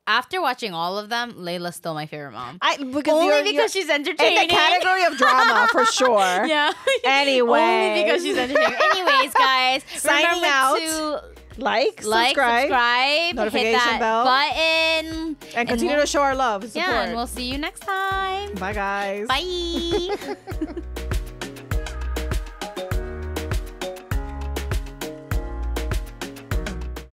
S2: After watching all of them, Layla's still my favorite mom.
S1: Because
S2: she's entertaining.
S1: In the category of drama, for sure.
S2: Yeah.
S1: Anyway.
S2: Only because she's entertaining. Anyways, guys.
S1: Signing out.
S2: To
S1: like, subscribe, notification
S2: hit that
S1: bell,
S2: button,
S1: and continue to show our love and support.
S2: Yeah, and we'll see you next time.
S1: Bye, guys.
S2: Bye.